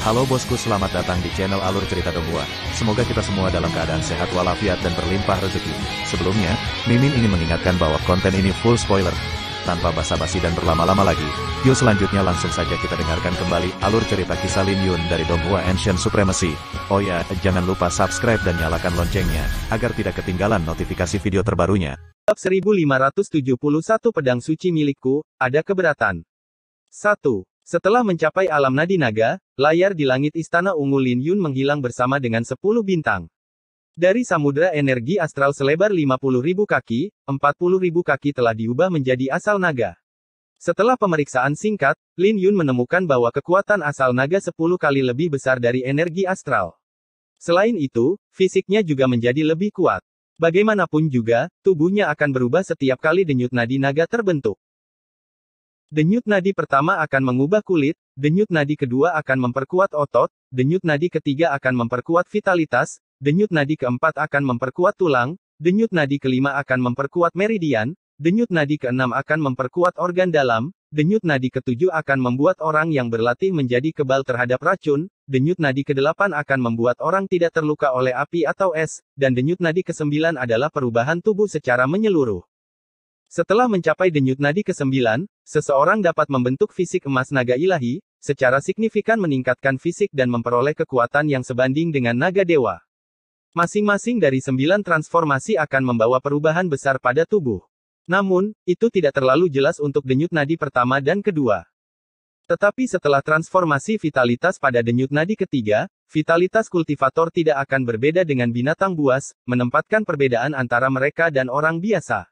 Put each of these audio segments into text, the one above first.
Halo bosku, selamat datang di channel Alur Cerita Donghua. Semoga kita semua dalam keadaan sehat walafiat dan berlimpah rezeki. Sebelumnya, Mimin ingin mengingatkan bahwa konten ini full spoiler. Tanpa basa-basi dan berlama-lama lagi, yuk selanjutnya langsung saja kita dengarkan kembali alur cerita kisah Lin Yun dari Donghua Ancient Supremacy. Oh ya, jangan lupa subscribe dan nyalakan loncengnya, agar tidak ketinggalan notifikasi video terbarunya. Bab 1571 Pedang Suci Milikku, Ada Keberatan. 1. Setelah mencapai alam nadi naga, layar di langit istana ungu Lin Yun menghilang bersama dengan 10 bintang. Dari samudera energi astral selebar 50.000 kaki, 40.000 kaki telah diubah menjadi asal naga. Setelah pemeriksaan singkat, Lin Yun menemukan bahwa kekuatan asal naga 10 kali lebih besar dari energi astral. Selain itu, fisiknya juga menjadi lebih kuat. Bagaimanapun juga, tubuhnya akan berubah setiap kali denyut nadi naga terbentuk. Denyut nadi pertama akan mengubah kulit, denyut nadi kedua akan memperkuat otot, denyut nadi ketiga akan memperkuat vitalitas, denyut nadi keempat akan memperkuat tulang, denyut nadi kelima akan memperkuat meridian, denyut nadi keenam akan memperkuat organ dalam, denyut nadi ketujuh akan membuat orang yang berlatih menjadi kebal terhadap racun, denyut nadi kedelapan akan membuat orang tidak terluka oleh api atau es, dan denyut nadi kesembilan adalah perubahan tubuh secara menyeluruh. Setelah mencapai denyut nadi ke-9, seseorang dapat membentuk fisik emas naga ilahi, secara signifikan meningkatkan fisik dan memperoleh kekuatan yang sebanding dengan naga dewa. Masing-masing dari 9 transformasi akan membawa perubahan besar pada tubuh. Namun, itu tidak terlalu jelas untuk denyut nadi pertama dan kedua. Tetapi setelah transformasi vitalitas pada denyut nadi ketiga, vitalitas kultivator tidak akan berbeda dengan binatang buas, menempatkan perbedaan antara mereka dan orang biasa.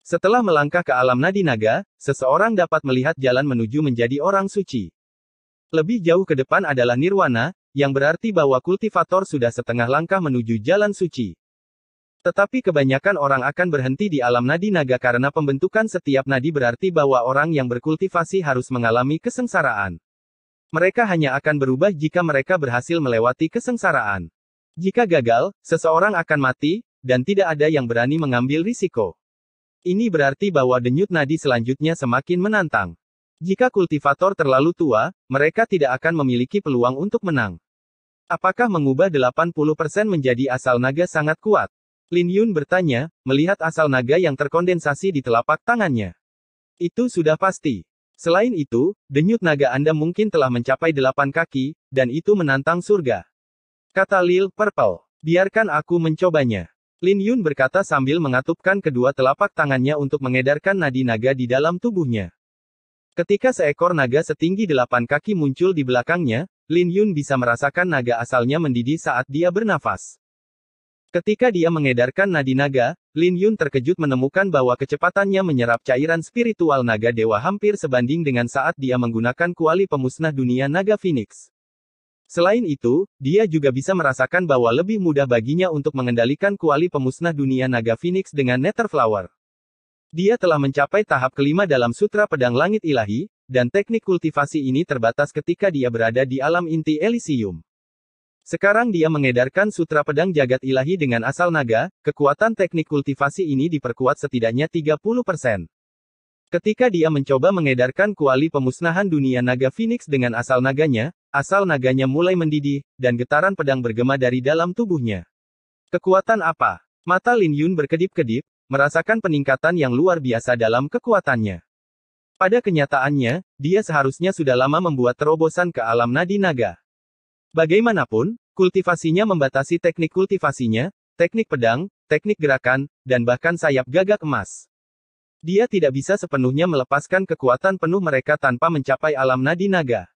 Setelah melangkah ke alam nadi naga, seseorang dapat melihat jalan menuju menjadi orang suci. Lebih jauh ke depan adalah nirwana, yang berarti bahwa kultivator sudah setengah langkah menuju jalan suci. Tetapi kebanyakan orang akan berhenti di alam nadi naga karena pembentukan setiap nadi berarti bahwa orang yang berkultivasi harus mengalami kesengsaraan. Mereka hanya akan berubah jika mereka berhasil melewati kesengsaraan. Jika gagal, seseorang akan mati, dan tidak ada yang berani mengambil risiko. Ini berarti bahwa denyut nadi selanjutnya semakin menantang. Jika kultivator terlalu tua, mereka tidak akan memiliki peluang untuk menang. Apakah mengubah 80% menjadi asal naga sangat kuat? Lin Yun bertanya, melihat asal naga yang terkondensasi di telapak tangannya. Itu sudah pasti. Selain itu, denyut naga Anda mungkin telah mencapai 8 kaki, dan itu menantang surga. Kata Lil Purple, biarkan aku mencobanya. Lin Yun berkata sambil mengatupkan kedua telapak tangannya untuk mengedarkan nadi naga di dalam tubuhnya. Ketika seekor naga setinggi 8 kaki muncul di belakangnya, Lin Yun bisa merasakan naga asalnya mendidih saat dia bernafas. Ketika dia mengedarkan nadi naga, Lin Yun terkejut menemukan bahwa kecepatannya menyerap cairan spiritual naga dewa hampir sebanding dengan saat dia menggunakan kuali pemusnah dunia naga Phoenix. Selain itu, dia juga bisa merasakan bahwa lebih mudah baginya untuk mengendalikan kuali pemusnah dunia naga Phoenix dengan Nether Flower. Dia telah mencapai tahap kelima dalam Sutra Pedang Langit Ilahi, dan teknik kultivasi ini terbatas ketika dia berada di alam inti Elysium. Sekarang dia mengedarkan Sutra Pedang Jagat Ilahi dengan asal naga, kekuatan teknik kultivasi ini diperkuat setidaknya 30%. Ketika dia mencoba mengedarkan kuali pemusnahan dunia naga Phoenix dengan asal naganya mulai mendidih, dan getaran pedang bergema dari dalam tubuhnya. Kekuatan apa? Mata Lin Yun berkedip-kedip, merasakan peningkatan yang luar biasa dalam kekuatannya. Pada kenyataannya, dia seharusnya sudah lama membuat terobosan ke alam nadi naga. Bagaimanapun, kultivasinya membatasi teknik kultivasinya, teknik pedang, teknik gerakan, dan bahkan sayap gagak emas. Dia tidak bisa sepenuhnya melepaskan kekuatan penuh mereka tanpa mencapai alam nadi naga.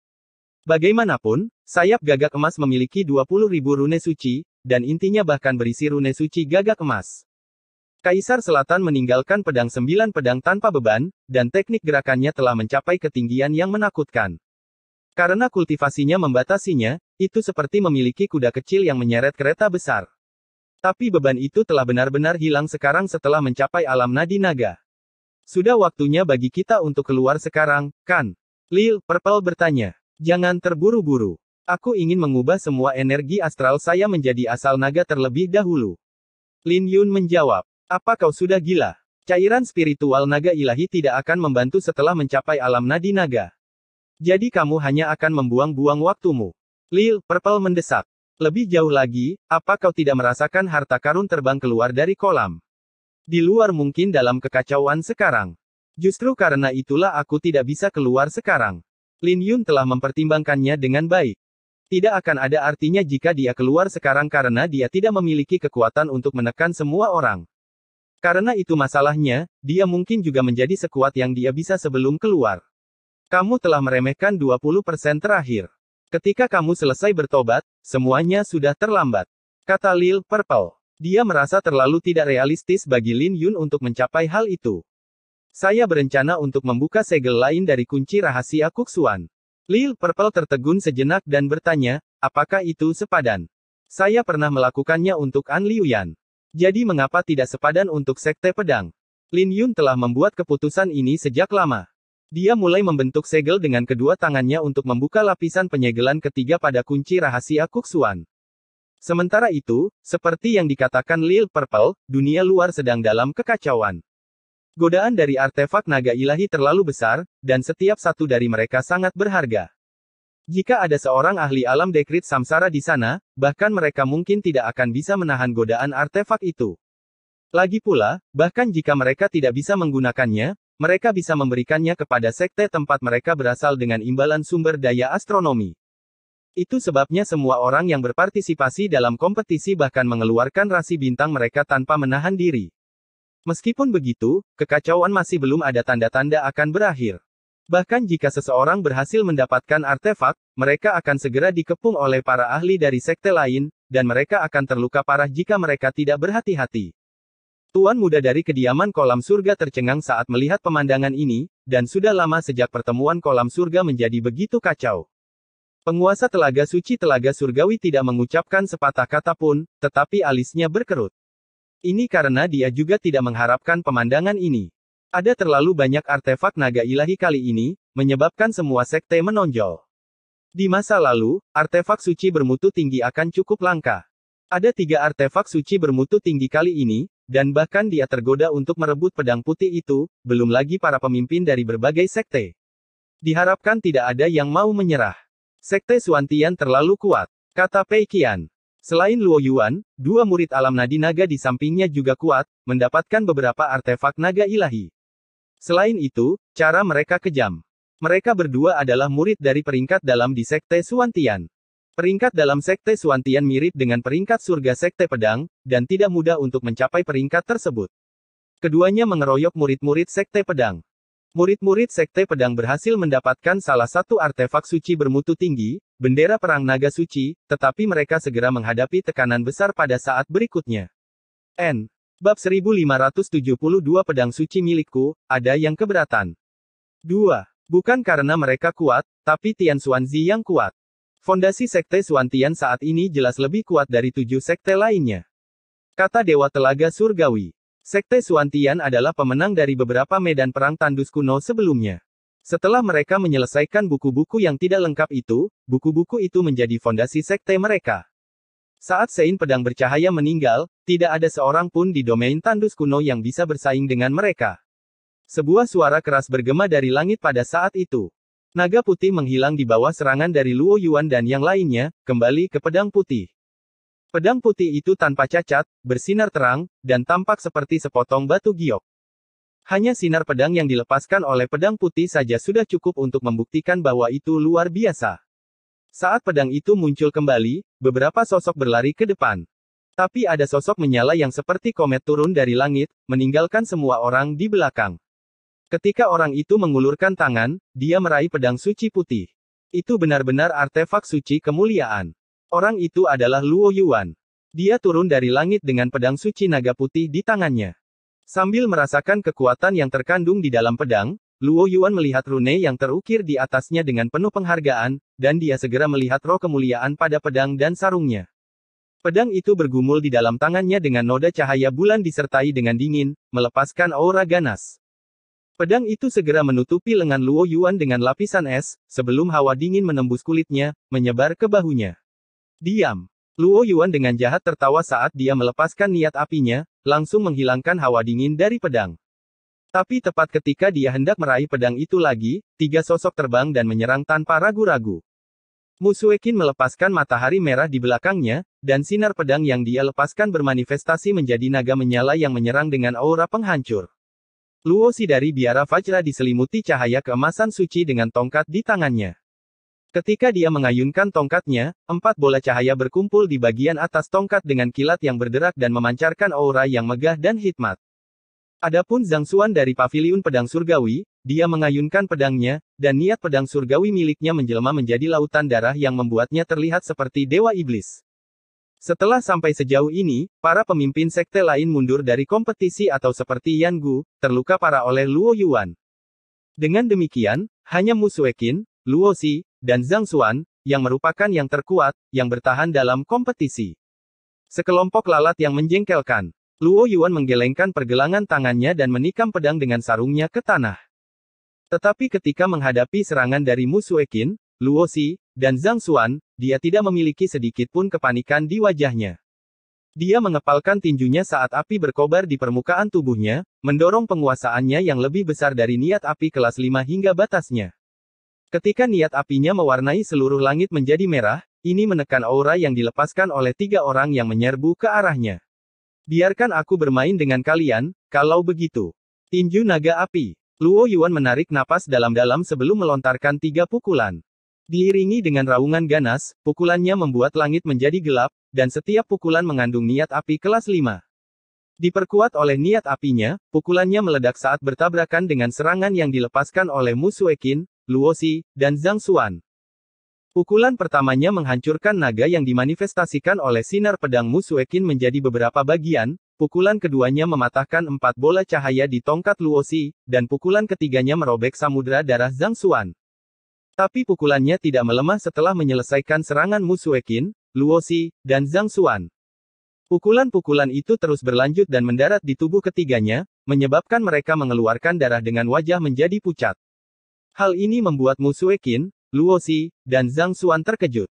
Bagaimanapun, sayap gagak emas memiliki 20.000 rune suci, dan intinya bahkan berisi rune suci gagak emas. Kaisar Selatan meninggalkan pedang 9 pedang tanpa beban, dan teknik gerakannya telah mencapai ketinggian yang menakutkan. Karena kultivasinya membatasinya, itu seperti memiliki kuda kecil yang menyeret kereta besar. Tapi beban itu telah benar-benar hilang sekarang setelah mencapai alam nadi naga. Sudah waktunya bagi kita untuk keluar sekarang, kan? Lil Purple bertanya. Jangan terburu-buru. Aku ingin mengubah semua energi astral saya menjadi asal naga terlebih dahulu. Lin Yun menjawab. Apa kau sudah gila? Cairan spiritual naga ilahi tidak akan membantu setelah mencapai alam nadi naga. Jadi kamu hanya akan membuang-buang waktumu. Lil Purple mendesak. Lebih jauh lagi, apa kau tidak merasakan harta karun terbang keluar dari kolam? Di luar mungkin dalam kekacauan sekarang. Justru karena itulah aku tidak bisa keluar sekarang. Lin Yun telah mempertimbangkannya dengan baik. Tidak akan ada artinya jika dia keluar sekarang karena dia tidak memiliki kekuatan untuk menekan semua orang. Karena itu masalahnya, dia mungkin juga menjadi sekuat yang dia bisa sebelum keluar. Kamu telah meremehkan 20% terakhir. Ketika kamu selesai bertobat, semuanya sudah terlambat. Kata Lil Purple. Dia merasa terlalu tidak realistis bagi Lin Yun untuk mencapai hal itu. Saya berencana untuk membuka segel lain dari kunci rahasia Kuksuan. Lil Purple tertegun sejenak dan bertanya, apakah itu sepadan? Saya pernah melakukannya untuk An Liuyan. Jadi mengapa tidak sepadan untuk Sekte Pedang? Lin Yun telah membuat keputusan ini sejak lama. Dia mulai membentuk segel dengan kedua tangannya untuk membuka lapisan penyegelan ketiga pada kunci rahasia Kuksuan. Sementara itu, seperti yang dikatakan Lil Purple, dunia luar sedang dalam kekacauan. Godaan dari artefak naga ilahi terlalu besar, dan setiap satu dari mereka sangat berharga. Jika ada seorang ahli alam dekrit samsara di sana, bahkan mereka mungkin tidak akan bisa menahan godaan artefak itu. Lagi pula, bahkan jika mereka tidak bisa menggunakannya, mereka bisa memberikannya kepada sekte tempat mereka berasal dengan imbalan sumber daya astronomi. Itu sebabnya semua orang yang berpartisipasi dalam kompetisi bahkan mengeluarkan rasi bintang mereka tanpa menahan diri. Meskipun begitu, kekacauan masih belum ada tanda-tanda akan berakhir. Bahkan jika seseorang berhasil mendapatkan artefak, mereka akan segera dikepung oleh para ahli dari sekte lain, dan mereka akan terluka parah jika mereka tidak berhati-hati. Tuan muda dari kediaman kolam surga tercengang saat melihat pemandangan ini, dan sudah lama sejak pertemuan kolam surga menjadi begitu kacau. Penguasa telaga suci telaga surgawi tidak mengucapkan sepatah kata pun, tetapi alisnya berkerut. Ini karena dia juga tidak mengharapkan pemandangan ini. Ada terlalu banyak artefak naga ilahi kali ini, menyebabkan semua sekte menonjol. Di masa lalu, artefak suci bermutu tinggi akan cukup langka. Ada 3 artefak suci bermutu tinggi kali ini, dan bahkan dia tergoda untuk merebut pedang putih itu, belum lagi para pemimpin dari berbagai sekte. Diharapkan tidak ada yang mau menyerah. Sekte Suantian terlalu kuat, kata Pei Qian. Selain Luo Yuan, 2 murid alam nadi naga di sampingnya juga kuat, mendapatkan beberapa artefak naga ilahi. Selain itu, cara mereka kejam. Mereka berdua adalah murid dari peringkat dalam di Sekte Suantian. Peringkat dalam Sekte Suantian mirip dengan peringkat surga Sekte Pedang, dan tidak mudah untuk mencapai peringkat tersebut. Keduanya mengeroyok murid-murid Sekte Pedang. Murid-murid Sekte Pedang berhasil mendapatkan salah satu artefak suci bermutu tinggi, bendera perang naga suci, tetapi mereka segera menghadapi tekanan besar pada saat berikutnya. Bab 1572 Pedang Suci Milikku, ada yang keberatan. 2. Bukan karena mereka kuat, tapi Tian Xuanzi yang kuat. Fondasi Sekte Suantian saat ini jelas lebih kuat dari 7 sekte lainnya. Kata Dewa Telaga Surgawi. Sekte Suantian adalah pemenang dari beberapa medan perang tandus kuno sebelumnya. Setelah mereka menyelesaikan buku-buku yang tidak lengkap itu, buku-buku itu menjadi fondasi sekte mereka. Saat Sein Pedang Bercahaya meninggal, tidak ada seorang pun di domain tandus kuno yang bisa bersaing dengan mereka. Sebuah suara keras bergema dari langit pada saat itu. Naga putih menghilang di bawah serangan dari Luo Yuan dan yang lainnya, kembali ke pedang putih. Pedang putih itu tanpa cacat, bersinar terang, dan tampak seperti sepotong batu giok. Hanya sinar pedang yang dilepaskan oleh pedang putih saja sudah cukup untuk membuktikan bahwa itu luar biasa. Saat pedang itu muncul kembali, beberapa sosok berlari ke depan. Tapi ada sosok menyala yang seperti komet turun dari langit, meninggalkan semua orang di belakang. Ketika orang itu mengulurkan tangan, dia meraih pedang suci putih. Itu benar-benar artefak suci kemuliaan. Orang itu adalah Luo Yuan. Dia turun dari langit dengan pedang suci naga putih di tangannya. Sambil merasakan kekuatan yang terkandung di dalam pedang, Luo Yuan melihat rune yang terukir di atasnya dengan penuh penghargaan, dan dia segera melihat roh kemuliaan pada pedang dan sarungnya. Pedang itu bergumul di dalam tangannya dengan noda cahaya bulan disertai dengan dingin, melepaskan aura ganas. Pedang itu segera menutupi lengan Luo Yuan dengan lapisan es, sebelum hawa dingin menembus kulitnya, menyebar ke bahunya. Diam. Luo Yuan dengan jahat tertawa saat dia melepaskan niat apinya, langsung menghilangkan hawa dingin dari pedang. Tapi tepat ketika dia hendak meraih pedang itu lagi, 3 sosok terbang dan menyerang tanpa ragu-ragu. Mu Suekin melepaskan matahari merah di belakangnya, dan sinar pedang yang dia lepaskan bermanifestasi menjadi naga menyala yang menyerang dengan aura penghancur. Luo Xi dari biara Vajra diselimuti cahaya keemasan suci dengan tongkat di tangannya. Ketika dia mengayunkan tongkatnya, 4 bola cahaya berkumpul di bagian atas tongkat dengan kilat yang berderak dan memancarkan aura yang megah dan hikmat. Adapun Zhang Xuan dari Paviliun Pedang Surgawi, dia mengayunkan pedangnya, dan niat pedang surgawi miliknya menjelma menjadi lautan darah yang membuatnya terlihat seperti dewa iblis. Setelah sampai sejauh ini, para pemimpin sekte lain mundur dari kompetisi atau seperti Yan Gu, terluka parah oleh Luo Yuan. Dengan demikian, hanya Mu Suekin, Luo Xi, dan Zhang Xuan, yang merupakan yang terkuat, yang bertahan dalam kompetisi. Sekelompok lalat yang menjengkelkan. Luo Yuan menggelengkan pergelangan tangannya dan menikam pedang dengan sarungnya ke tanah. Tetapi ketika menghadapi serangan dari Mu Suekin, Luo Xi, dan Zhang Xuan, dia tidak memiliki sedikit pun kepanikan di wajahnya. Dia mengepalkan tinjunya saat api berkobar di permukaan tubuhnya, mendorong penguasaannya yang lebih besar dari niat api kelas 5 hingga batasnya. Ketika niat apinya mewarnai seluruh langit menjadi merah, ini menekan aura yang dilepaskan oleh 3 orang yang menyerbu ke arahnya. Biarkan aku bermain dengan kalian, kalau begitu. Tinju naga api. Luo Yuan menarik napas dalam-dalam sebelum melontarkan 3 pukulan. Diiringi dengan raungan ganas, pukulannya membuat langit menjadi gelap, dan setiap pukulan mengandung niat api kelas 5. Diperkuat oleh niat apinya, pukulannya meledak saat bertabrakan dengan serangan yang dilepaskan oleh Mu Suekin, Luo Xi, dan Zhang Xuan. Pukulan pertamanya menghancurkan naga yang dimanifestasikan oleh sinar pedang Mu Suekin menjadi beberapa bagian, pukulan keduanya mematahkan 4 bola cahaya di tongkat Luo Xi, dan pukulan ketiganya merobek samudra darah Zhang Xuan. Tapi pukulannya tidak melemah setelah menyelesaikan serangan Mu Suekin, Luo Xi, dan Zhang Xuan. Pukulan-pukulan itu terus berlanjut dan mendarat di tubuh ketiganya, menyebabkan mereka mengeluarkan darah dengan wajah menjadi pucat. Hal ini membuat Mu Suekin, Luo Xi, dan Zhang Xuan terkejut.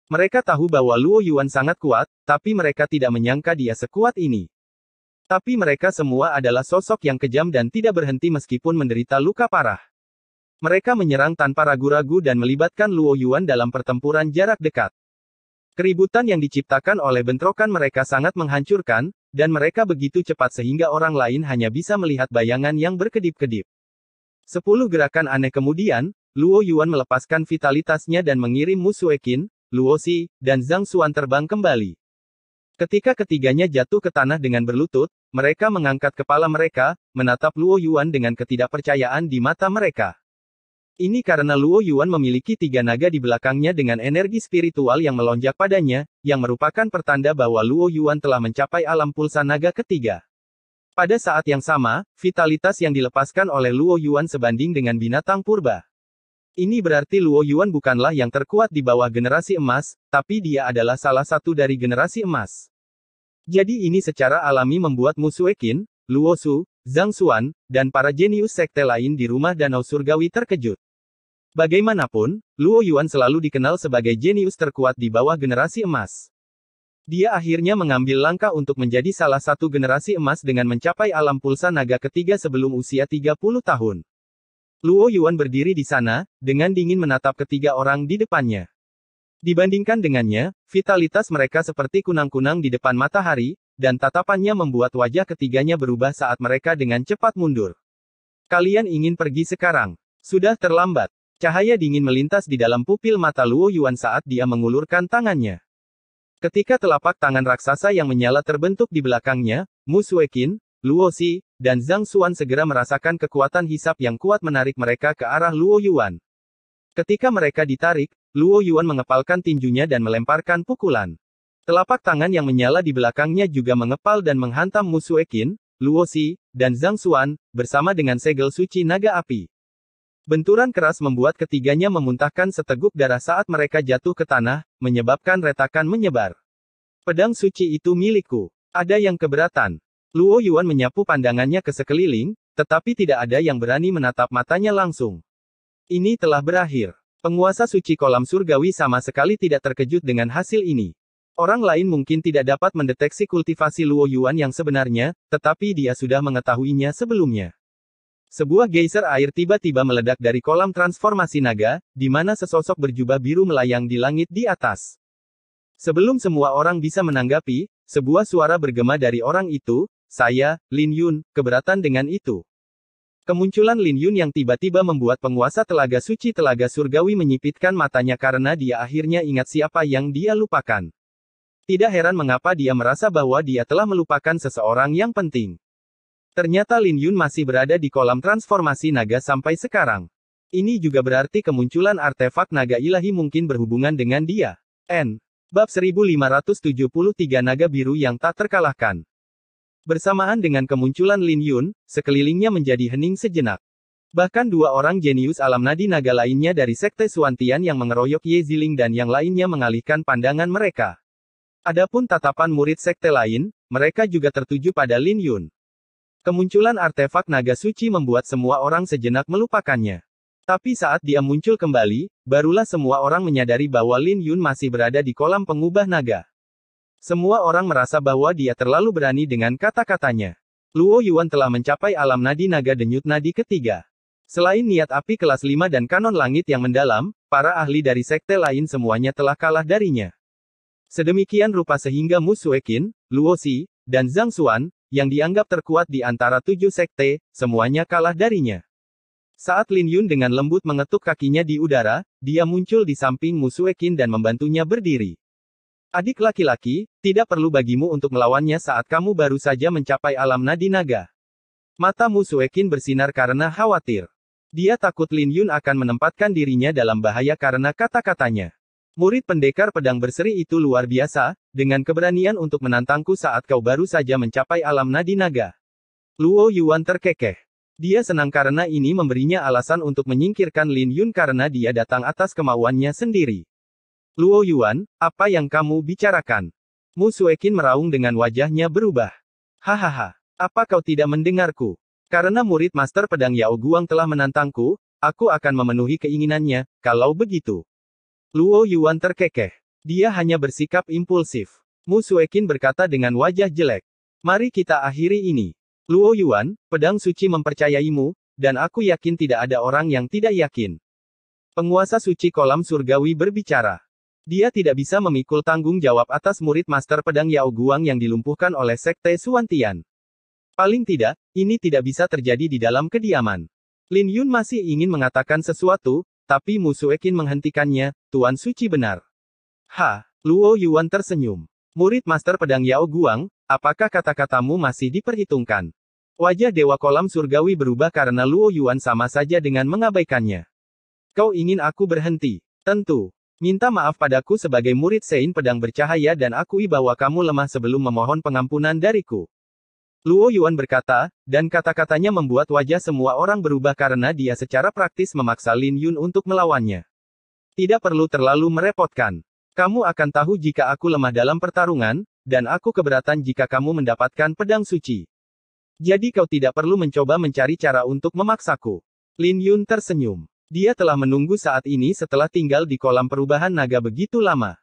Mereka tahu bahwa Luo Yuan sangat kuat, tapi mereka tidak menyangka dia sekuat ini. Tapi mereka semua adalah sosok yang kejam dan tidak berhenti meskipun menderita luka parah. Mereka menyerang tanpa ragu-ragu dan melibatkan Luo Yuan dalam pertempuran jarak dekat. Keributan yang diciptakan oleh bentrokan mereka sangat menghancurkan, dan mereka begitu cepat sehingga orang lain hanya bisa melihat bayangan yang berkedip-kedip. 10 gerakan aneh kemudian, Luo Yuan melepaskan vitalitasnya dan mengirim Mu Suekin, Luo Xi, dan Zhang Xuan terbang kembali. Ketika ketiganya jatuh ke tanah dengan berlutut, mereka mengangkat kepala mereka, menatap Luo Yuan dengan ketidakpercayaan di mata mereka. Ini karena Luo Yuan memiliki 3 naga di belakangnya dengan energi spiritual yang melonjak padanya, yang merupakan pertanda bahwa Luo Yuan telah mencapai alam pulsa naga ketiga. Pada saat yang sama, vitalitas yang dilepaskan oleh Luo Yuan sebanding dengan binatang purba. Ini berarti Luo Yuan bukanlah yang terkuat di bawah generasi emas, tapi dia adalah salah satu dari generasi emas. Jadi ini secara alami membuat Mu Suekin, Luo Xu, Zhang Xuan, dan para jenius sekte lain di rumah Danau Surgawi terkejut. Bagaimanapun, Luo Yuan selalu dikenal sebagai jenius terkuat di bawah generasi emas. Dia akhirnya mengambil langkah untuk menjadi salah satu generasi emas dengan mencapai alam pulsa naga ketiga sebelum usia 30 tahun. Luo Yuan berdiri di sana, dengan dingin menatap ketiga orang di depannya. Dibandingkan dengannya, vitalitas mereka seperti kunang-kunang di depan matahari, dan tatapannya membuat wajah ketiganya berubah saat mereka dengan cepat mundur. Kalian ingin pergi sekarang? Sudah terlambat. Cahaya dingin melintas di dalam pupil mata Luo Yuan saat dia mengulurkan tangannya. Ketika telapak tangan raksasa yang menyala terbentuk di belakangnya, Mu Suekin, Luo Xi, dan Zhang Xuan segera merasakan kekuatan hisap yang kuat menarik mereka ke arah Luo Yuan. Ketika mereka ditarik, Luo Yuan mengepalkan tinjunya dan melemparkan pukulan. Telapak tangan yang menyala di belakangnya juga mengepal dan menghantam Mu Suekin, Luo Xi, dan Zhang Xuan, bersama dengan segel suci naga api. Benturan keras membuat ketiganya memuntahkan seteguk darah saat mereka jatuh ke tanah, menyebabkan retakan menyebar. Pedang suci itu milikku. Ada yang keberatan. Luo Yuan menyapu pandangannya ke sekeliling, tetapi tidak ada yang berani menatap matanya langsung. Ini telah berakhir. Penguasa suci kolam surgawi sama sekali tidak terkejut dengan hasil ini. Orang lain mungkin tidak dapat mendeteksi kultivasi Luo Yuan yang sebenarnya, tetapi dia sudah mengetahuinya sebelumnya. Sebuah geyser air tiba-tiba meledak dari kolam transformasi naga, di mana sesosok berjubah biru melayang di langit di atas. Sebelum semua orang bisa menanggapi, sebuah suara bergema dari orang itu, "Saya, Lin Yun, keberatan dengan itu." Kemunculan Lin Yun yang tiba-tiba membuat penguasa telaga suci telaga surgawi menyipitkan matanya karena dia akhirnya ingat siapa yang dia lupakan. Tidak heran mengapa dia merasa bahwa dia telah melupakan seseorang yang penting. Ternyata Lin Yun masih berada di kolam transformasi naga sampai sekarang. Ini juga berarti kemunculan artefak naga ilahi mungkin berhubungan dengan dia. Bab 1573 Naga Biru yang tak terkalahkan. Bersamaan dengan kemunculan Lin Yun, sekelilingnya menjadi hening sejenak. Bahkan dua orang jenius alam nadi naga lainnya dari Sekte Suantian yang mengeroyok Ye Ziling dan yang lainnya mengalihkan pandangan mereka. Adapun tatapan murid sekte lain, mereka juga tertuju pada Lin Yun. Kemunculan artefak naga suci membuat semua orang sejenak melupakannya. Tapi saat dia muncul kembali, barulah semua orang menyadari bahwa Lin Yun masih berada di kolam pengubah naga. Semua orang merasa bahwa dia terlalu berani dengan kata-katanya. Luo Yuan telah mencapai alam nadi naga denyut nadi ketiga. Selain niat api kelas 5 dan kanon langit yang mendalam, para ahli dari sekte lain semuanya telah kalah darinya. Sedemikian rupa sehingga Mu Suekin, Luo Xi, dan Zhang Xuan, yang dianggap terkuat di antara 7 sekte, semuanya kalah darinya. Saat Lin Yun dengan lembut mengetuk kakinya di udara, dia muncul di samping Mu Suekin dan membantunya berdiri. "Adik laki-laki, tidak perlu bagimu untuk melawannya saat kamu baru saja mencapai alam nadi naga." Mata Mu Suekin bersinar karena khawatir. Dia takut Lin Yun akan menempatkan dirinya dalam bahaya karena kata-katanya. "Murid pendekar pedang berseri itu luar biasa, dengan keberanian untuk menantangku saat kau baru saja mencapai alam nadi naga." Luo Yuan terkekeh. Dia senang karena ini memberinya alasan untuk menyingkirkan Lin Yun karena dia datang atas kemauannya sendiri. "Luo Yuan, apa yang kamu bicarakan?" Mu Suekin meraung dengan wajahnya berubah. "Hahaha, apa kau tidak mendengarku? Karena murid Master Pedang Yao Guang telah menantangku, aku akan memenuhi keinginannya, kalau begitu." Luo Yuan terkekeh. Dia hanya bersikap impulsif. Mu Suekin berkata dengan wajah jelek. "Mari kita akhiri ini. Luo Yuan, pedang suci mempercayaimu, dan aku yakin tidak ada orang yang tidak yakin." Penguasa suci kolam surgawi berbicara. Dia tidak bisa memikul tanggung jawab atas murid Master Pedang Yao Guang yang dilumpuhkan oleh Sekte Suantian. Paling tidak, ini tidak bisa terjadi di dalam kediaman. Lin Yun masih ingin mengatakan sesuatu, tapi Mu Suekin menghentikannya. "Tuan Suci benar." Luo Yuan tersenyum. "Murid Master Pedang Yao Guang, apakah kata-katamu masih diperhitungkan?" Wajah Dewa Kolam Surgawi berubah karena Luo Yuan sama saja dengan mengabaikannya. "Kau ingin aku berhenti? Tentu. Minta maaf padaku sebagai murid Sein Pedang Bercahaya dan akui bahwa kamu lemah sebelum memohon pengampunan dariku." Luo Yuan berkata, dan kata-katanya membuat wajah semua orang berubah karena dia secara praktis memaksa Lin Yun untuk melawannya. "Tidak perlu terlalu merepotkan. Kamu akan tahu jika aku lemah dalam pertarungan, dan aku keberatan jika kamu mendapatkan pedang suci. Jadi kau tidak perlu mencoba mencari cara untuk memaksaku." Lin Yun tersenyum. Dia telah menunggu saat ini setelah tinggal di kolam perubahan naga begitu lama.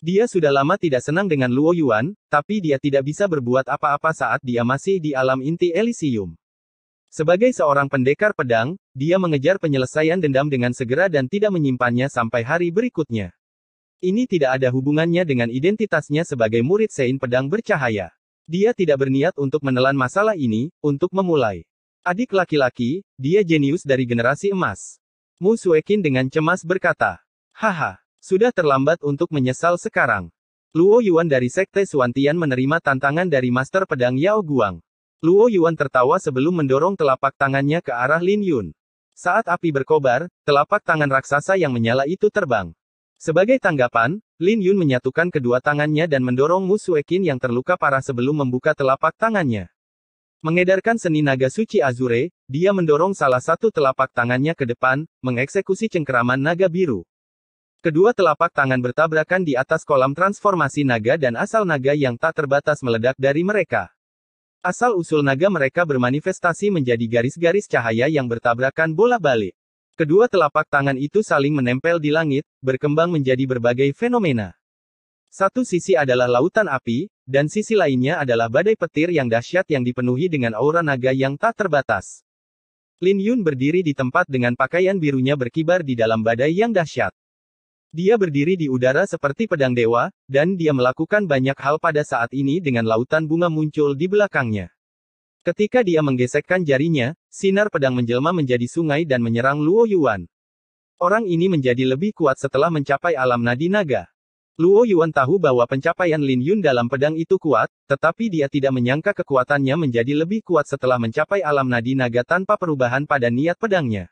Dia sudah lama tidak senang dengan Luo Yuan, tapi dia tidak bisa berbuat apa-apa saat dia masih di alam inti Elysium. Sebagai seorang pendekar pedang, dia mengejar penyelesaian dendam dengan segera dan tidak menyimpannya sampai hari berikutnya. Ini tidak ada hubungannya dengan identitasnya sebagai murid Sein Pedang Bercahaya. Dia tidak berniat untuk menelan masalah ini, untuk memulai. Adik laki-laki, dia jenius dari generasi emas. Mu Suekin dengan cemas berkata. Sudah terlambat untuk menyesal sekarang. Luo Yuan dari Sekte Suantian menerima tantangan dari Master Pedang Yao Guang. Luo Yuan tertawa sebelum mendorong telapak tangannya ke arah Lin Yun. Saat api berkobar, telapak tangan raksasa yang menyala itu terbang. Sebagai tanggapan, Lin Yun menyatukan kedua tangannya dan mendorong Mu Suekin yang terluka parah sebelum membuka telapak tangannya. Mengedarkan seni naga suci Azure, dia mendorong salah satu telapak tangannya ke depan, mengeksekusi cengkeraman naga biru. Kedua telapak tangan bertabrakan di atas kolam transformasi naga dan asal naga yang tak terbatas meledak dari mereka. Asal-usul naga mereka bermanifestasi menjadi garis-garis cahaya yang bertabrakan bolak-balik. Kedua telapak tangan itu saling menempel di langit, berkembang menjadi berbagai fenomena. Satu sisi adalah lautan api, dan sisi lainnya adalah badai petir yang dahsyat yang dipenuhi dengan aura naga yang tak terbatas. Lin Yun berdiri di tempat dengan pakaian birunya berkibar di dalam badai yang dahsyat. Dia berdiri di udara seperti pedang dewa, dan dia melakukan banyak hal pada saat ini dengan lautan bunga muncul di belakangnya. Ketika dia menggesekkan jarinya, sinar pedang menjelma menjadi sungai dan menyerang Luo Yuan. Orang ini menjadi lebih kuat setelah mencapai alam nadi naga. Luo Yuan tahu bahwa pencapaian Lin Yun dalam pedang itu kuat, tetapi dia tidak menyangka kekuatannya menjadi lebih kuat setelah mencapai alam nadi naga tanpa perubahan pada niat pedangnya.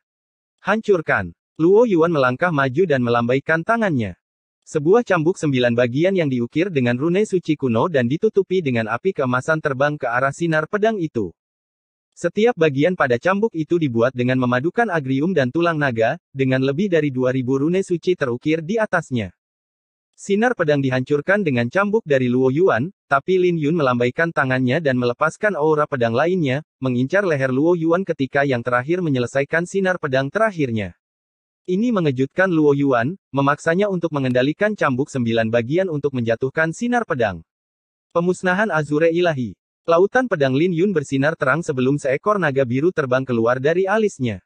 Hancurkan! Luo Yuan melangkah maju dan melambaikan tangannya. Sebuah cambuk 9 bagian yang diukir dengan rune suci kuno dan ditutupi dengan api keemasan terbang ke arah sinar pedang itu. Setiap bagian pada cambuk itu dibuat dengan memadukan agrium dan tulang naga, dengan lebih dari 2000 rune suci terukir di atasnya. Sinar pedang dihancurkan dengan cambuk dari Luo Yuan, tapi Lin Yun melambaikan tangannya dan melepaskan aura pedang lainnya, mengincar leher Luo Yuan ketika yang terakhir menyelesaikan sinar pedang terakhirnya. Ini mengejutkan Luo Yuan, memaksanya untuk mengendalikan cambuk 9 bagian untuk menjatuhkan sinar pedang. Pemusnahan Azure Ilahi. Lautan pedang Lin Yun bersinar terang sebelum seekor naga biru terbang keluar dari alisnya.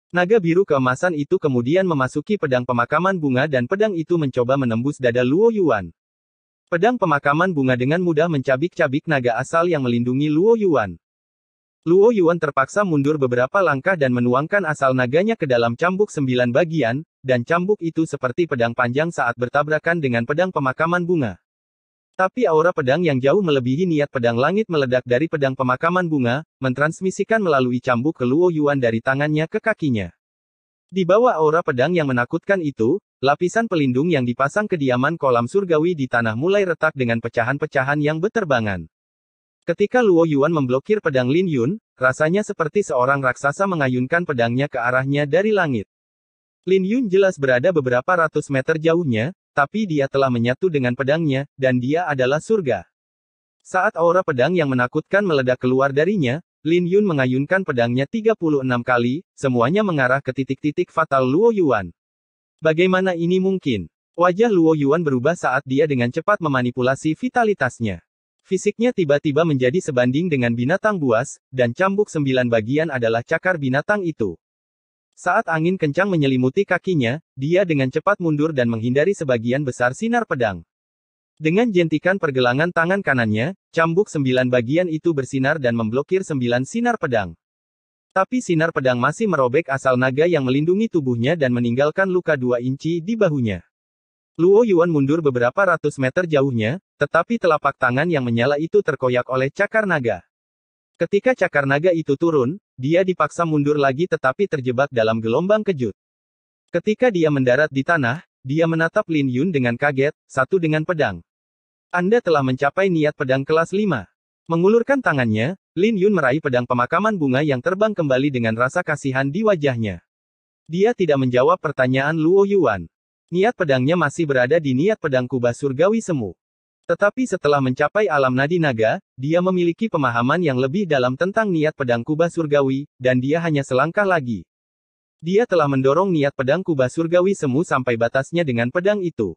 Naga biru keemasan itu kemudian memasuki pedang pemakaman bunga dan pedang itu mencoba menembus dada Luo Yuan. Pedang pemakaman bunga dengan mudah mencabik-cabik naga asal yang melindungi Luo Yuan. Luo Yuan terpaksa mundur beberapa langkah dan menuangkan asal naganya ke dalam cambuk 9 bagian, dan cambuk itu seperti pedang panjang saat bertabrakan dengan pedang pemakaman bunga. Tapi aura pedang yang jauh melebihi niat pedang langit meledak dari pedang pemakaman bunga, mentransmisikan melalui cambuk ke Luo Yuan dari tangannya ke kakinya. Di bawah aura pedang yang menakutkan itu, lapisan pelindung yang dipasang kediaman kolam surgawi di tanah mulai retak dengan pecahan-pecahan yang beterbangan. Ketika Luo Yuan memblokir pedang Lin Yun, rasanya seperti seorang raksasa mengayunkan pedangnya ke arahnya dari langit. Lin Yun jelas berada beberapa ratus meter jauhnya, tapi dia telah menyatu dengan pedangnya, dan dia adalah surga. Saat aura pedang yang menakutkan meledak keluar darinya, Lin Yun mengayunkan pedangnya 36 kali, semuanya mengarah ke titik-titik fatal Luo Yuan. Bagaimana ini mungkin? Wajah Luo Yuan berubah saat dia dengan cepat memanipulasi vitalitasnya. Fisiknya tiba-tiba menjadi sebanding dengan binatang buas, dan cambuk 9 bagian adalah cakar binatang itu. Saat angin kencang menyelimuti kakinya, dia dengan cepat mundur dan menghindari sebagian besar sinar pedang. Dengan jentikan pergelangan tangan kanannya, cambuk 9 bagian itu bersinar dan memblokir 9 sinar pedang. Tapi sinar pedang masih merobek asal naga yang melindungi tubuhnya dan meninggalkan luka 2 inci di bahunya. Luo Yuan mundur beberapa ratus meter jauhnya, tetapi telapak tangan yang menyala itu terkoyak oleh cakar naga. Ketika cakar naga itu turun, dia dipaksa mundur lagi tetapi terjebak dalam gelombang kejut. Ketika dia mendarat di tanah, dia menatap Lin Yun dengan kaget, satu dengan pedang. Anda telah mencapai niat pedang kelas 5. Mengulurkan tangannya, Lin Yun meraih pedang pemakaman bunga yang terbang kembali dengan rasa kasihan di wajahnya. Dia tidak menjawab pertanyaan Luo Yuan. Niat pedangnya masih berada di niat pedang kubah surgawi semu. Tetapi setelah mencapai alam nadi naga, dia memiliki pemahaman yang lebih dalam tentang niat pedang kubah surgawi, dan dia hanya selangkah lagi. Dia telah mendorong niat pedang kubah surgawi semu sampai batasnya dengan pedang itu.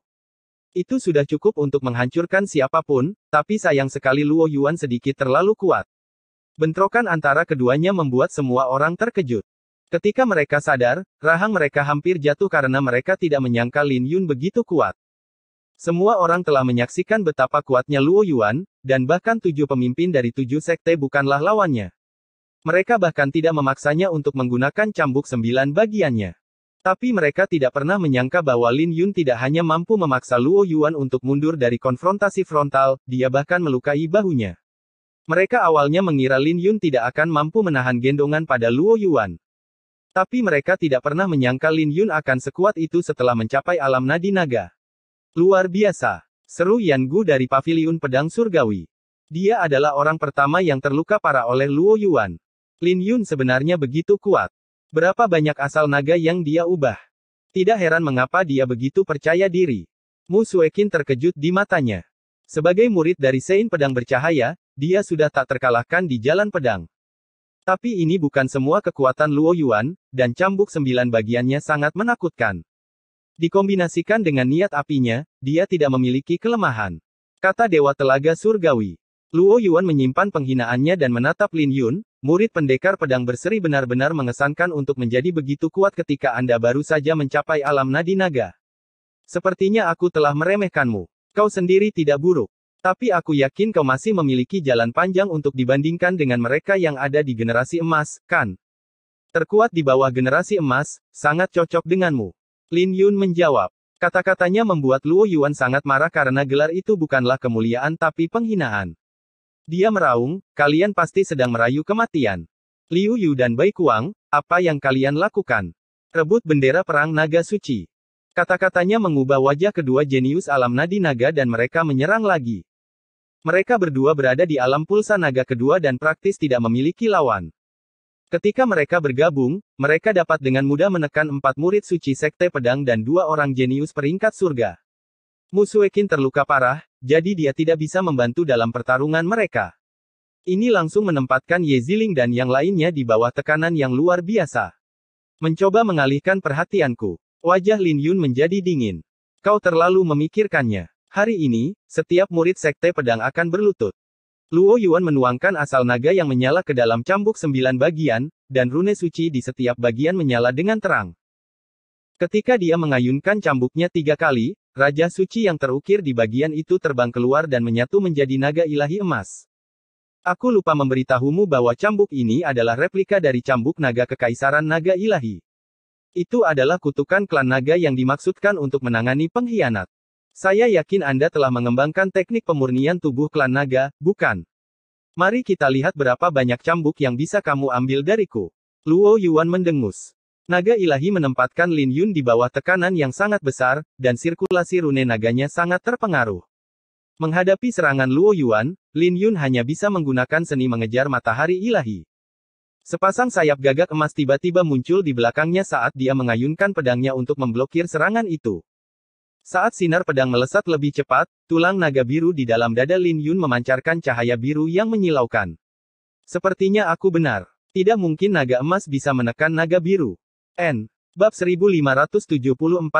Itu sudah cukup untuk menghancurkan siapapun, tapi sayang sekali Luo Yuan sedikit terlalu kuat. Bentrokan antara keduanya membuat semua orang terkejut. Ketika mereka sadar, rahang mereka hampir jatuh karena mereka tidak menyangka Lin Yun begitu kuat. Semua orang telah menyaksikan betapa kuatnya Luo Yuan, dan bahkan 7 pemimpin dari 7 sekte bukanlah lawannya. Mereka bahkan tidak memaksanya untuk menggunakan cambuk 9 bagiannya. Tapi mereka tidak pernah menyangka bahwa Lin Yun tidak hanya mampu memaksa Luo Yuan untuk mundur dari konfrontasi frontal, dia bahkan melukai bahunya. Mereka awalnya mengira Lin Yun tidak akan mampu menahan gendongan pada Luo Yuan. Tapi mereka tidak pernah menyangka Lin Yun akan sekuat itu setelah mencapai alam nadi naga. Luar biasa, seru Yan Gu dari Paviliun Pedang Surgawi. Dia adalah orang pertama yang terluka parah oleh Luo Yuan. Lin Yun sebenarnya begitu kuat. Berapa banyak asal naga yang dia ubah. Tidak heran mengapa dia begitu percaya diri. Mu Suekin terkejut di matanya. Sebagai murid dari Sein Pedang Bercahaya, dia sudah tak terkalahkan di jalan pedang. Tapi ini bukan semua kekuatan Luo Yuan, dan cambuk 9 bagiannya sangat menakutkan. Dikombinasikan dengan niat apinya, dia tidak memiliki kelemahan. Kata Dewa Telaga Surgawi. Luo Yuan menyimpan penghinaannya dan menatap Lin Yun, murid pendekar pedang berseri benar-benar mengesankan untuk menjadi begitu kuat ketika Anda baru saja mencapai alam nadi naga. Sepertinya aku telah meremehkanmu. Kau sendiri tidak buruk. Tapi aku yakin kau masih memiliki jalan panjang untuk dibandingkan dengan mereka yang ada di generasi emas, kan? Terkuat di bawah generasi emas, sangat cocok denganmu. Lin Yun menjawab. Kata-katanya membuat Luo Yuan sangat marah karena gelar itu bukanlah kemuliaan tapi penghinaan. Dia meraung, kalian pasti sedang merayu kematian. Liu Yu dan Bai Kuang, apa yang kalian lakukan? Rebut bendera perang naga suci. Kata-katanya mengubah wajah kedua jenius alam nadi naga dan mereka menyerang lagi. Mereka berdua berada di alam pulsa naga kedua dan praktis tidak memiliki lawan. Ketika mereka bergabung, mereka dapat dengan mudah menekan 4 murid suci sekte pedang dan 2 orang jenius peringkat surga. Mu Suekin terluka parah, jadi dia tidak bisa membantu dalam pertarungan mereka. Ini langsung menempatkan Ye Ziling dan yang lainnya di bawah tekanan yang luar biasa. Mencoba mengalihkan perhatianku. Wajah Lin Yun menjadi dingin. Kau terlalu memikirkannya. Hari ini, setiap murid sekte pedang akan berlutut. Luo Yuan menuangkan asal naga yang menyala ke dalam cambuk 9 bagian, dan rune suci di setiap bagian menyala dengan terang. Ketika dia mengayunkan cambuknya 3 kali, Raja Suci yang terukir di bagian itu terbang keluar dan menyatu menjadi naga ilahi emas. Aku lupa memberitahumu bahwa cambuk ini adalah replika dari cambuk naga kekaisaran naga ilahi. Itu adalah kutukan klan naga yang dimaksudkan untuk menangani pengkhianat. Saya yakin Anda telah mengembangkan teknik pemurnian tubuh klan naga, bukan? Mari kita lihat berapa banyak cambuk yang bisa kamu ambil dariku. Luo Yuan mendengus. Naga ilahi menempatkan Lin Yun di bawah tekanan yang sangat besar, dan sirkulasi rune naganya sangat terpengaruh. Menghadapi serangan Luo Yuan, Lin Yun hanya bisa menggunakan seni mengejar matahari ilahi. Sepasang sayap gagak emas tiba-tiba muncul di belakangnya saat dia mengayunkan pedangnya untuk memblokir serangan itu. Saat sinar pedang melesat lebih cepat, tulang naga biru di dalam dada Lin Yun memancarkan cahaya biru yang menyilaukan. Sepertinya aku benar. Tidak mungkin naga emas bisa menekan naga biru. Bab 1574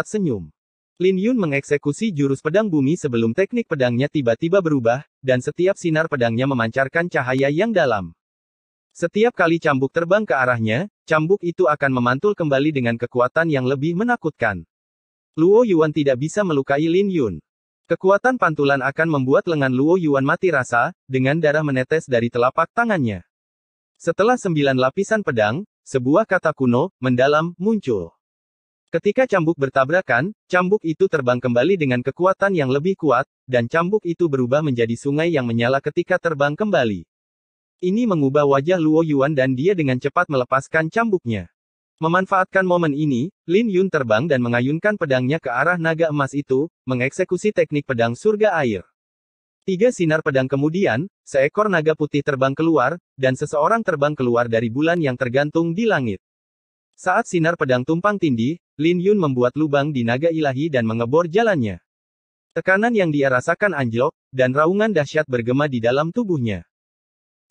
senyum. Lin Yun mengeksekusi jurus pedang bumi sebelum teknik pedangnya tiba-tiba berubah, dan setiap sinar pedangnya memancarkan cahaya yang dalam. Setiap kali cambuk terbang ke arahnya, cambuk itu akan memantul kembali dengan kekuatan yang lebih menakutkan. Luo Yuan tidak bisa melukai Lin Yun. Kekuatan pantulan akan membuat lengan Luo Yuan mati rasa, dengan darah menetes dari telapak tangannya. Setelah 9 lapisan pedang, sebuah kata kuno, mendalam, muncul. Ketika cambuk bertabrakan, cambuk itu terbang kembali dengan kekuatan yang lebih kuat, dan cambuk itu berubah menjadi sungai yang menyala ketika terbang kembali. Ini mengubah wajah Luo Yuan dan dia dengan cepat melepaskan cambuknya. Memanfaatkan momen ini, Lin Yun terbang dan mengayunkan pedangnya ke arah naga emas itu, mengeksekusi teknik pedang surga air. 3 sinar pedang kemudian, seekor naga putih terbang keluar, dan seseorang terbang keluar dari bulan yang tergantung di langit. Saat sinar pedang tumpang tindih, Lin Yun membuat lubang di naga ilahi dan mengebor jalannya. Tekanan yang dia rasakan anjlok, dan raungan dahsyat bergema di dalam tubuhnya.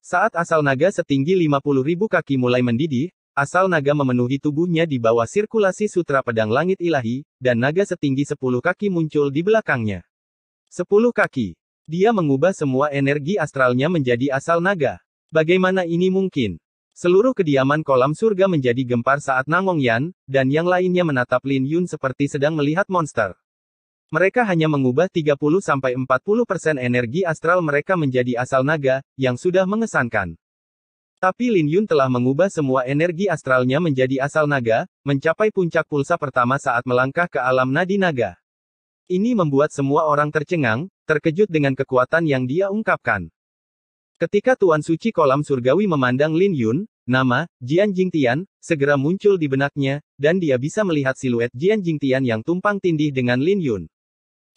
Saat asal naga setinggi 50.000 kaki mulai mendidih, asal naga memenuhi tubuhnya di bawah sirkulasi sutra pedang langit ilahi, dan naga setinggi 10 kaki muncul di belakangnya. 10 kaki. Dia mengubah semua energi astralnya menjadi asal naga. Bagaimana ini mungkin? Seluruh kediaman kolam surga menjadi gempar saat Nangong Yan, dan yang lainnya menatap Lin Yun seperti sedang melihat monster. Mereka hanya mengubah 30-40% energi astral mereka menjadi asal naga, yang sudah mengesankan. Tapi Lin Yun telah mengubah semua energi astralnya menjadi asal naga, mencapai puncak pulsa pertama saat melangkah ke alam nadi naga. Ini membuat semua orang tercengang, terkejut dengan kekuatan yang dia ungkapkan. Ketika Tuan Suci Kolam Surgawi memandang Lin Yun, nama, Jian Jingtian, segera muncul di benaknya, dan dia bisa melihat siluet Jian Jingtian yang tumpang tindih dengan Lin Yun.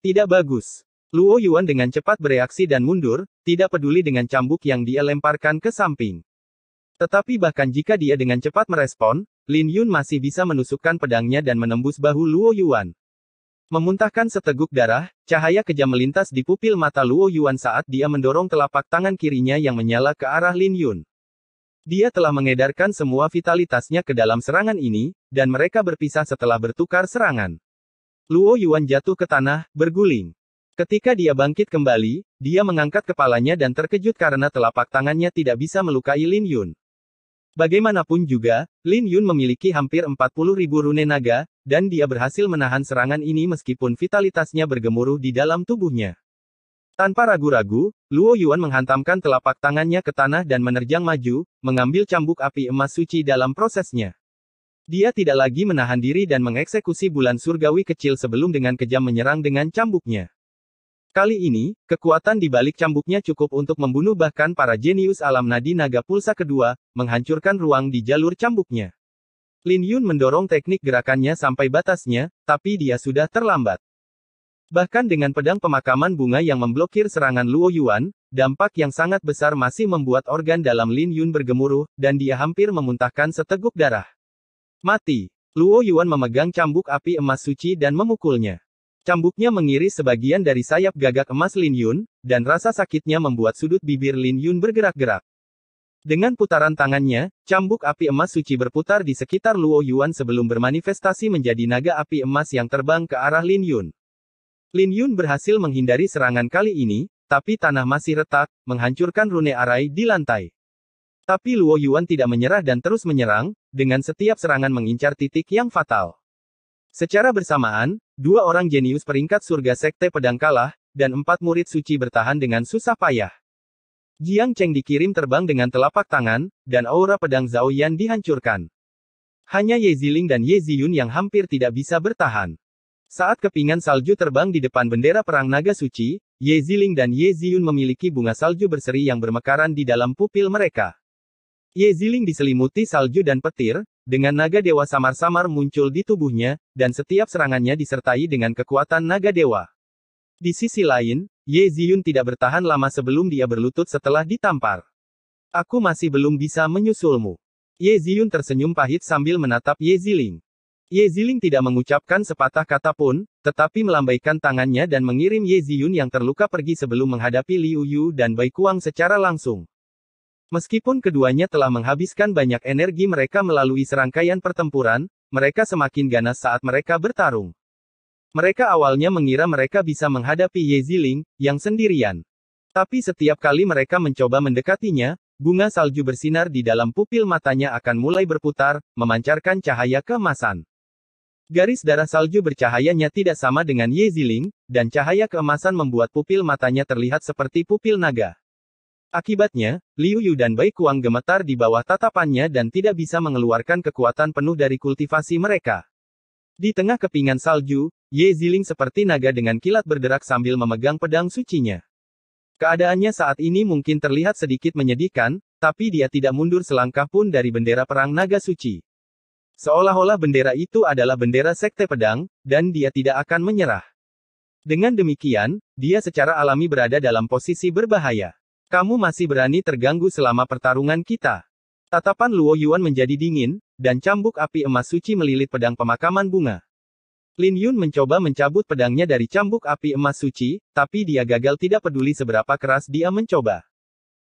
Tidak bagus. Luo Yuan dengan cepat bereaksi dan mundur, tidak peduli dengan cambuk yang dia lemparkan ke samping. Tetapi bahkan jika dia dengan cepat merespon, Lin Yun masih bisa menusukkan pedangnya dan menembus bahu Luo Yuan. Memuntahkan seteguk darah, cahaya kejam melintas di pupil mata Luo Yuan saat dia mendorong telapak tangan kirinya yang menyala ke arah Lin Yun. Dia telah mengedarkan semua vitalitasnya ke dalam serangan ini, dan mereka berpisah setelah bertukar serangan. Luo Yuan jatuh ke tanah, berguling. Ketika dia bangkit kembali, dia mengangkat kepalanya dan terkejut karena telapak tangannya tidak bisa melukai Lin Yun. Bagaimanapun juga, Lin Yun memiliki hampir 40.000 rune naga, dan dia berhasil menahan serangan ini meskipun vitalitasnya bergemuruh di dalam tubuhnya. Tanpa ragu-ragu, Luo Yuan menghantamkan telapak tangannya ke tanah dan menerjang maju, mengambil cambuk api emas suci dalam prosesnya. Dia tidak lagi menahan diri dan mengeksekusi bulan surgawi kecil sebelum dengan kejam menyerang dengan cambuknya. Kali ini, kekuatan di balik cambuknya cukup untuk membunuh bahkan para jenius alam nadi naga pulsa kedua, menghancurkan ruang di jalur cambuknya. Lin Yun mendorong teknik gerakannya sampai batasnya, tapi dia sudah terlambat. Bahkan dengan pedang pemakaman bunga yang memblokir serangan Luo Yuan, dampak yang sangat besar masih membuat organ dalam Lin Yun bergemuruh, dan dia hampir memuntahkan seteguk darah. Mati. Luo Yuan memegang cambuk api emas suci dan memukulnya. Cambuknya mengiris sebagian dari sayap gagak emas Lin Yun, dan rasa sakitnya membuat sudut bibir Lin Yun bergerak-gerak. Dengan putaran tangannya, cambuk api emas suci berputar di sekitar Luo Yuan sebelum bermanifestasi menjadi naga api emas yang terbang ke arah Lin Yun. Lin Yun berhasil menghindari serangan kali ini, tapi tanah masih retak, menghancurkan rune arai di lantai. Tapi Luo Yuan tidak menyerah dan terus menyerang, dengan setiap serangan mengincar titik yang fatal. Secara bersamaan, 2 orang jenius peringkat surga sekte pedang kalah, dan 4 murid suci bertahan dengan susah payah. Jiang Cheng dikirim terbang dengan telapak tangan, dan aura pedang Zhao Yan dihancurkan. Hanya Ye Ziling dan Ye Ziyun yang hampir tidak bisa bertahan. Saat kepingan salju terbang di depan bendera perang naga suci, Ye Ziling dan Ye Ziyun memiliki bunga salju berseri yang bermekaran di dalam pupil mereka. Ye Ziling diselimuti salju dan petir, dengan naga dewa samar-samar muncul di tubuhnya, dan setiap serangannya disertai dengan kekuatan naga dewa. Di sisi lain, Ye Ziyun tidak bertahan lama sebelum dia berlutut setelah ditampar. Aku masih belum bisa menyusulmu. Ye Ziyun tersenyum pahit sambil menatap Ye Ziling. Ye Ziling tidak mengucapkan sepatah kata pun, tetapi melambaikan tangannya dan mengirim Ye Ziyun yang terluka pergi sebelum menghadapi Liu Yu dan Bai Kuang secara langsung. Meskipun keduanya telah menghabiskan banyak energi mereka melalui serangkaian pertempuran, mereka semakin ganas saat mereka bertarung. Mereka awalnya mengira mereka bisa menghadapi Ye Ziling, yang sendirian. Tapi setiap kali mereka mencoba mendekatinya, bunga salju bersinar di dalam pupil matanya akan mulai berputar, memancarkan cahaya keemasan. Garis darah salju bercahayanya tidak sama dengan Ye Ziling, dan cahaya keemasan membuat pupil matanya terlihat seperti pupil naga. Akibatnya, Liu Yu dan Bai Kuang gemetar di bawah tatapannya dan tidak bisa mengeluarkan kekuatan penuh dari kultivasi mereka. Di tengah kepingan salju, Ye Ziling seperti naga dengan kilat berderak sambil memegang pedang sucinya. Keadaannya saat ini mungkin terlihat sedikit menyedihkan, tapi dia tidak mundur selangkah pun dari bendera perang naga suci. Seolah-olah bendera itu adalah bendera sekte pedang, dan dia tidak akan menyerah. Dengan demikian, dia secara alami berada dalam posisi berbahaya. Kamu masih berani terganggu selama pertarungan kita. Tatapan Luo Yuan menjadi dingin, dan cambuk api emas suci melilit pedang pemakaman bunga. Lin Yun mencoba mencabut pedangnya dari cambuk api emas suci, tapi dia gagal tidak peduli seberapa keras dia mencoba.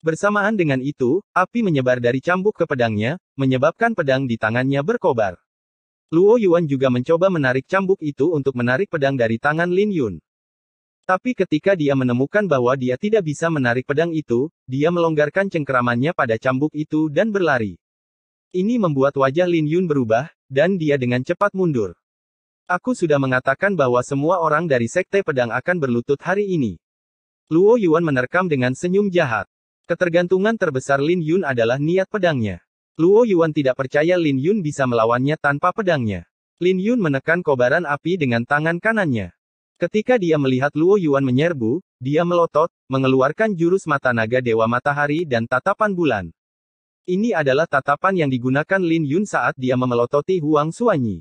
Bersamaan dengan itu, api menyebar dari cambuk ke pedangnya, menyebabkan pedang di tangannya berkobar. Luo Yuan juga mencoba menarik cambuk itu untuk menarik pedang dari tangan Lin Yun. Tapi ketika dia menemukan bahwa dia tidak bisa menarik pedang itu, dia melonggarkan cengkeramannya pada cambuk itu dan berlari. Ini membuat wajah Lin Yun berubah, dan dia dengan cepat mundur. Aku sudah mengatakan bahwa semua orang dari sekte pedang akan berlutut hari ini. Luo Yuan menerkam dengan senyum jahat. Ketergantungan terbesar Lin Yun adalah niat pedangnya. Luo Yuan tidak percaya Lin Yun bisa melawannya tanpa pedangnya. Lin Yun menekan kobaran api dengan tangan kanannya. Ketika dia melihat Luo Yuan menyerbu, dia melotot, mengeluarkan jurus mata naga dewa matahari dan tatapan bulan. Ini adalah tatapan yang digunakan Lin Yun saat dia memelototi Huang Xuanyi.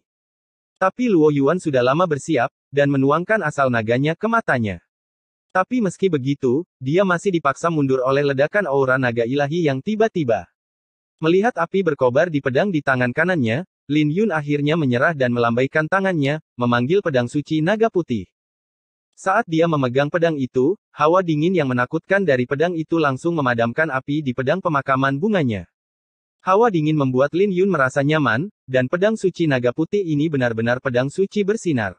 Tapi Luo Yuan sudah lama bersiap, dan menuangkan asal naganya ke matanya. Tapi meski begitu, dia masih dipaksa mundur oleh ledakan aura naga ilahi yang tiba-tiba. Melihat api berkobar di pedang di tangan kanannya, Lin Yun akhirnya menyerah dan melambaikan tangannya, memanggil pedang suci naga putih. Saat dia memegang pedang itu, hawa dingin yang menakutkan dari pedang itu langsung memadamkan api di pedang pemakaman bunganya. Hawa dingin membuat Lin Yun merasa nyaman, dan pedang suci naga putih ini benar-benar pedang suci bersinar.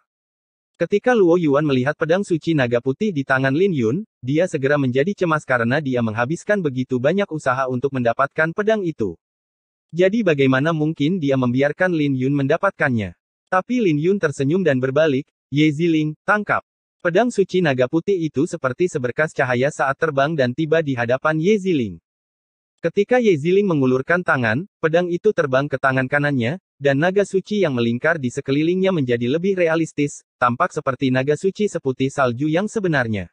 Ketika Luo Yuan melihat pedang suci naga putih di tangan Lin Yun, dia segera menjadi cemas karena dia menghabiskan begitu banyak usaha untuk mendapatkan pedang itu. Jadi bagaimana mungkin dia membiarkan Lin Yun mendapatkannya? Tapi Lin Yun tersenyum dan berbalik, "Ye Ziling, tangkap." Pedang suci naga putih itu seperti seberkas cahaya saat terbang dan tiba di hadapan Ye Ziling. Ketika Ye Ziling mengulurkan tangan, pedang itu terbang ke tangan kanannya, dan naga suci yang melingkar di sekelilingnya menjadi lebih realistis, tampak seperti naga suci seputih salju yang sebenarnya.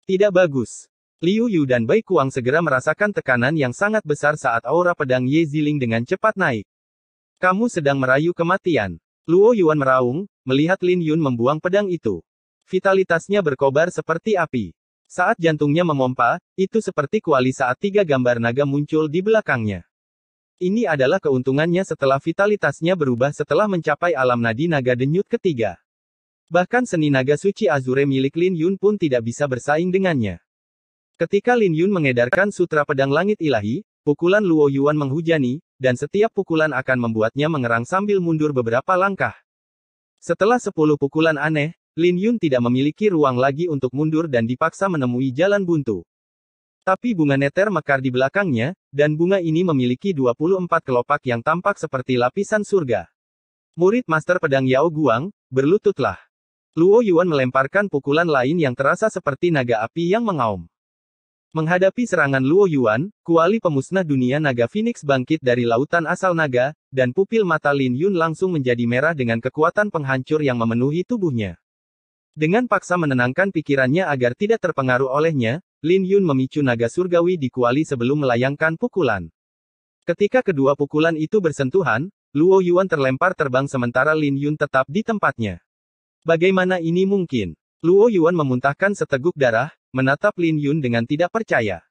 Tidak bagus. Liu Yu dan Bai Kuang segera merasakan tekanan yang sangat besar saat aura pedang Ye Ziling dengan cepat naik. "Kamu sedang merayu kematian." Luo Yuan meraung, melihat Lin Yun membuang pedang itu. Vitalitasnya berkobar seperti api. Saat jantungnya memompa, itu seperti kuali saat 3 gambar naga muncul di belakangnya. Ini adalah keuntungannya setelah vitalitasnya berubah setelah mencapai alam nadi naga denyut ketiga. Bahkan seni naga suci Azure milik Lin Yun pun tidak bisa bersaing dengannya. Ketika Lin Yun mengedarkan sutra pedang langit ilahi, pukulan Luo Yuan menghujani, dan setiap pukulan akan membuatnya mengerang sambil mundur beberapa langkah. Setelah 10 pukulan aneh, Lin Yun tidak memiliki ruang lagi untuk mundur dan dipaksa menemui jalan buntu. Tapi bunga neter mekar di belakangnya, dan bunga ini memiliki 24 kelopak yang tampak seperti lapisan surga. Murid Master Pedang Yao Guang, berlututlah. Luo Yuan melemparkan pukulan lain yang terasa seperti naga api yang mengaum. Menghadapi serangan Luo Yuan, kuali pemusnah dunia naga Phoenix bangkit dari lautan asal naga, dan pupil mata Lin Yun langsung menjadi merah dengan kekuatan penghancur yang memenuhi tubuhnya. Dengan paksa menenangkan pikirannya agar tidak terpengaruh olehnya, Lin Yun memicu naga surgawi di kuali sebelum melayangkan pukulan. Ketika kedua pukulan itu bersentuhan, Luo Yuan terlempar terbang sementara Lin Yun tetap di tempatnya. Bagaimana ini mungkin? Luo Yuan memuntahkan seteguk darah, menatap Lin Yun dengan tidak percaya.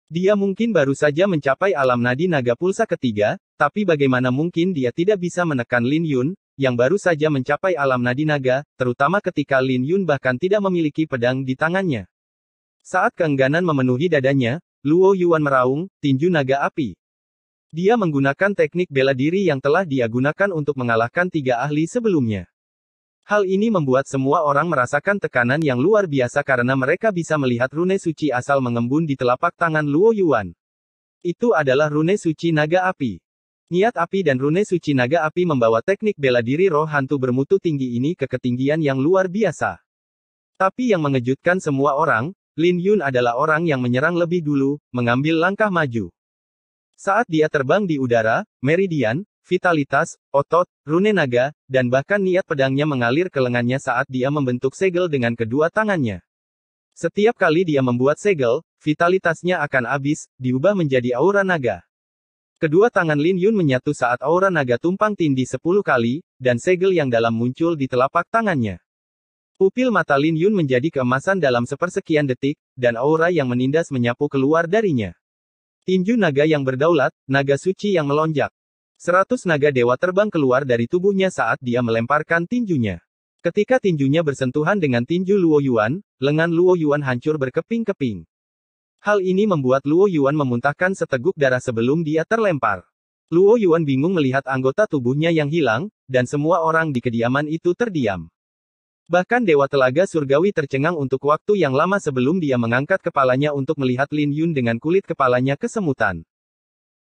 Dia mungkin baru saja mencapai alam nadi naga pulsa ketiga, tapi bagaimana mungkin dia tidak bisa menekan Lin Yun, yang baru saja mencapai alam nadi naga, terutama ketika Lin Yun bahkan tidak memiliki pedang di tangannya. Saat keengganan memenuhi dadanya, Luo Yuan meraung, tinju naga api. Dia menggunakan teknik bela diri yang telah dia gunakan untuk mengalahkan 3 ahli sebelumnya. Hal ini membuat semua orang merasakan tekanan yang luar biasa karena mereka bisa melihat rune suci asal mengembun di telapak tangan Luo Yuan. Itu adalah rune suci naga api. Niat api dan rune suci naga api membawa teknik bela diri roh hantu bermutu tinggi ini ke ketinggian yang luar biasa. Tapi yang mengejutkan semua orang, Lin Yun adalah orang yang menyerang lebih dulu, mengambil langkah maju. Saat dia terbang di udara, meridian, vitalitas, otot, rune naga, dan bahkan niat pedangnya mengalir ke lengannya saat dia membentuk segel dengan kedua tangannya. Setiap kali dia membuat segel, vitalitasnya akan habis, diubah menjadi aura naga. Kedua tangan Lin Yun menyatu saat aura naga tumpang tindih 10 kali, dan segel yang dalam muncul di telapak tangannya. Pupil mata Lin Yun menjadi keemasan dalam sepersekian detik, dan aura yang menindas menyapu keluar darinya. Tinju naga yang berdaulat, naga suci yang melonjak. 100 naga dewa terbang keluar dari tubuhnya saat dia melemparkan tinjunya. Ketika tinjunya bersentuhan dengan tinju Luo Yuan, lengan Luo Yuan hancur berkeping-keping. Hal ini membuat Luo Yuan memuntahkan seteguk darah sebelum dia terlempar. Luo Yuan bingung melihat anggota tubuhnya yang hilang, dan semua orang di kediaman itu terdiam. Bahkan Dewa Telaga Surgawi tercengang untuk waktu yang lama sebelum dia mengangkat kepalanya untuk melihat Lin Yun dengan kulit kepalanya kesemutan.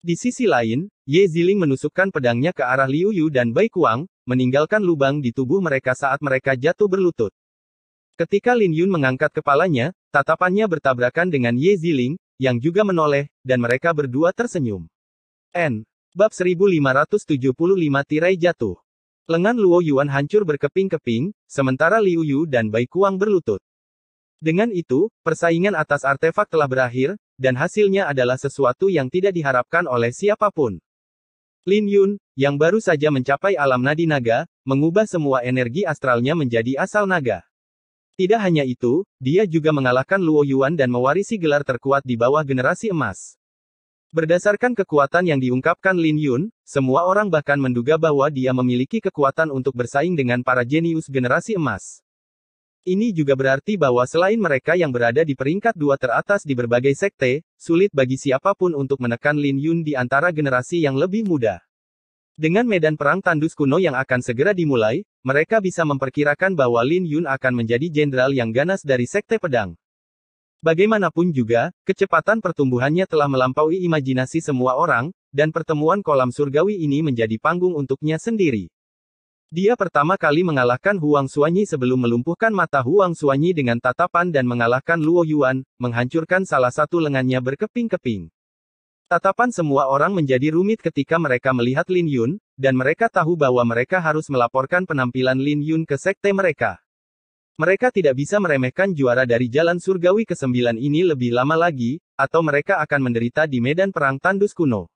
Di sisi lain, Ye Ziling menusukkan pedangnya ke arah Liu Yu dan Bai Kuang, meninggalkan lubang di tubuh mereka saat mereka jatuh berlutut. Ketika Lin Yun mengangkat kepalanya, tatapannya bertabrakan dengan Ye Ziling, yang juga menoleh, dan mereka berdua tersenyum. Bab 1575 tirai jatuh. Lengan Luo Yuan hancur berkeping-keping, sementara Liu Yu dan Bai Kuang berlutut. Dengan itu, persaingan atas artefak telah berakhir, dan hasilnya adalah sesuatu yang tidak diharapkan oleh siapapun. Lin Yun, yang baru saja mencapai alam nadi naga, mengubah semua energi astralnya menjadi asal naga. Tidak hanya itu, dia juga mengalahkan Luo Yuan dan mewarisi gelar terkuat di bawah generasi emas. Berdasarkan kekuatan yang diungkapkan Lin Yun, semua orang bahkan menduga bahwa dia memiliki kekuatan untuk bersaing dengan para jenius generasi emas. Ini juga berarti bahwa selain mereka yang berada di peringkat 2 teratas di berbagai sekte, sulit bagi siapapun untuk menekan Lin Yun di antara generasi yang lebih muda. Dengan medan perang tandus kuno yang akan segera dimulai, mereka bisa memperkirakan bahwa Lin Yun akan menjadi jenderal yang ganas dari Sekte Pedang. Bagaimanapun juga, kecepatan pertumbuhannya telah melampaui imajinasi semua orang, dan pertemuan kolam surgawi ini menjadi panggung untuknya sendiri. Dia pertama kali mengalahkan Huang Xuanyi sebelum melumpuhkan mata Huang Xuanyi dengan tatapan dan mengalahkan Luo Yuan, menghancurkan salah satu lengannya berkeping-keping. Tatapan semua orang menjadi rumit ketika mereka melihat Lin Yun, dan mereka tahu bahwa mereka harus melaporkan penampilan Lin Yun ke sekte mereka. Mereka tidak bisa meremehkan juara dari jalan surgawi ke-9 ini lebih lama lagi, atau mereka akan menderita di medan perang tandus kuno.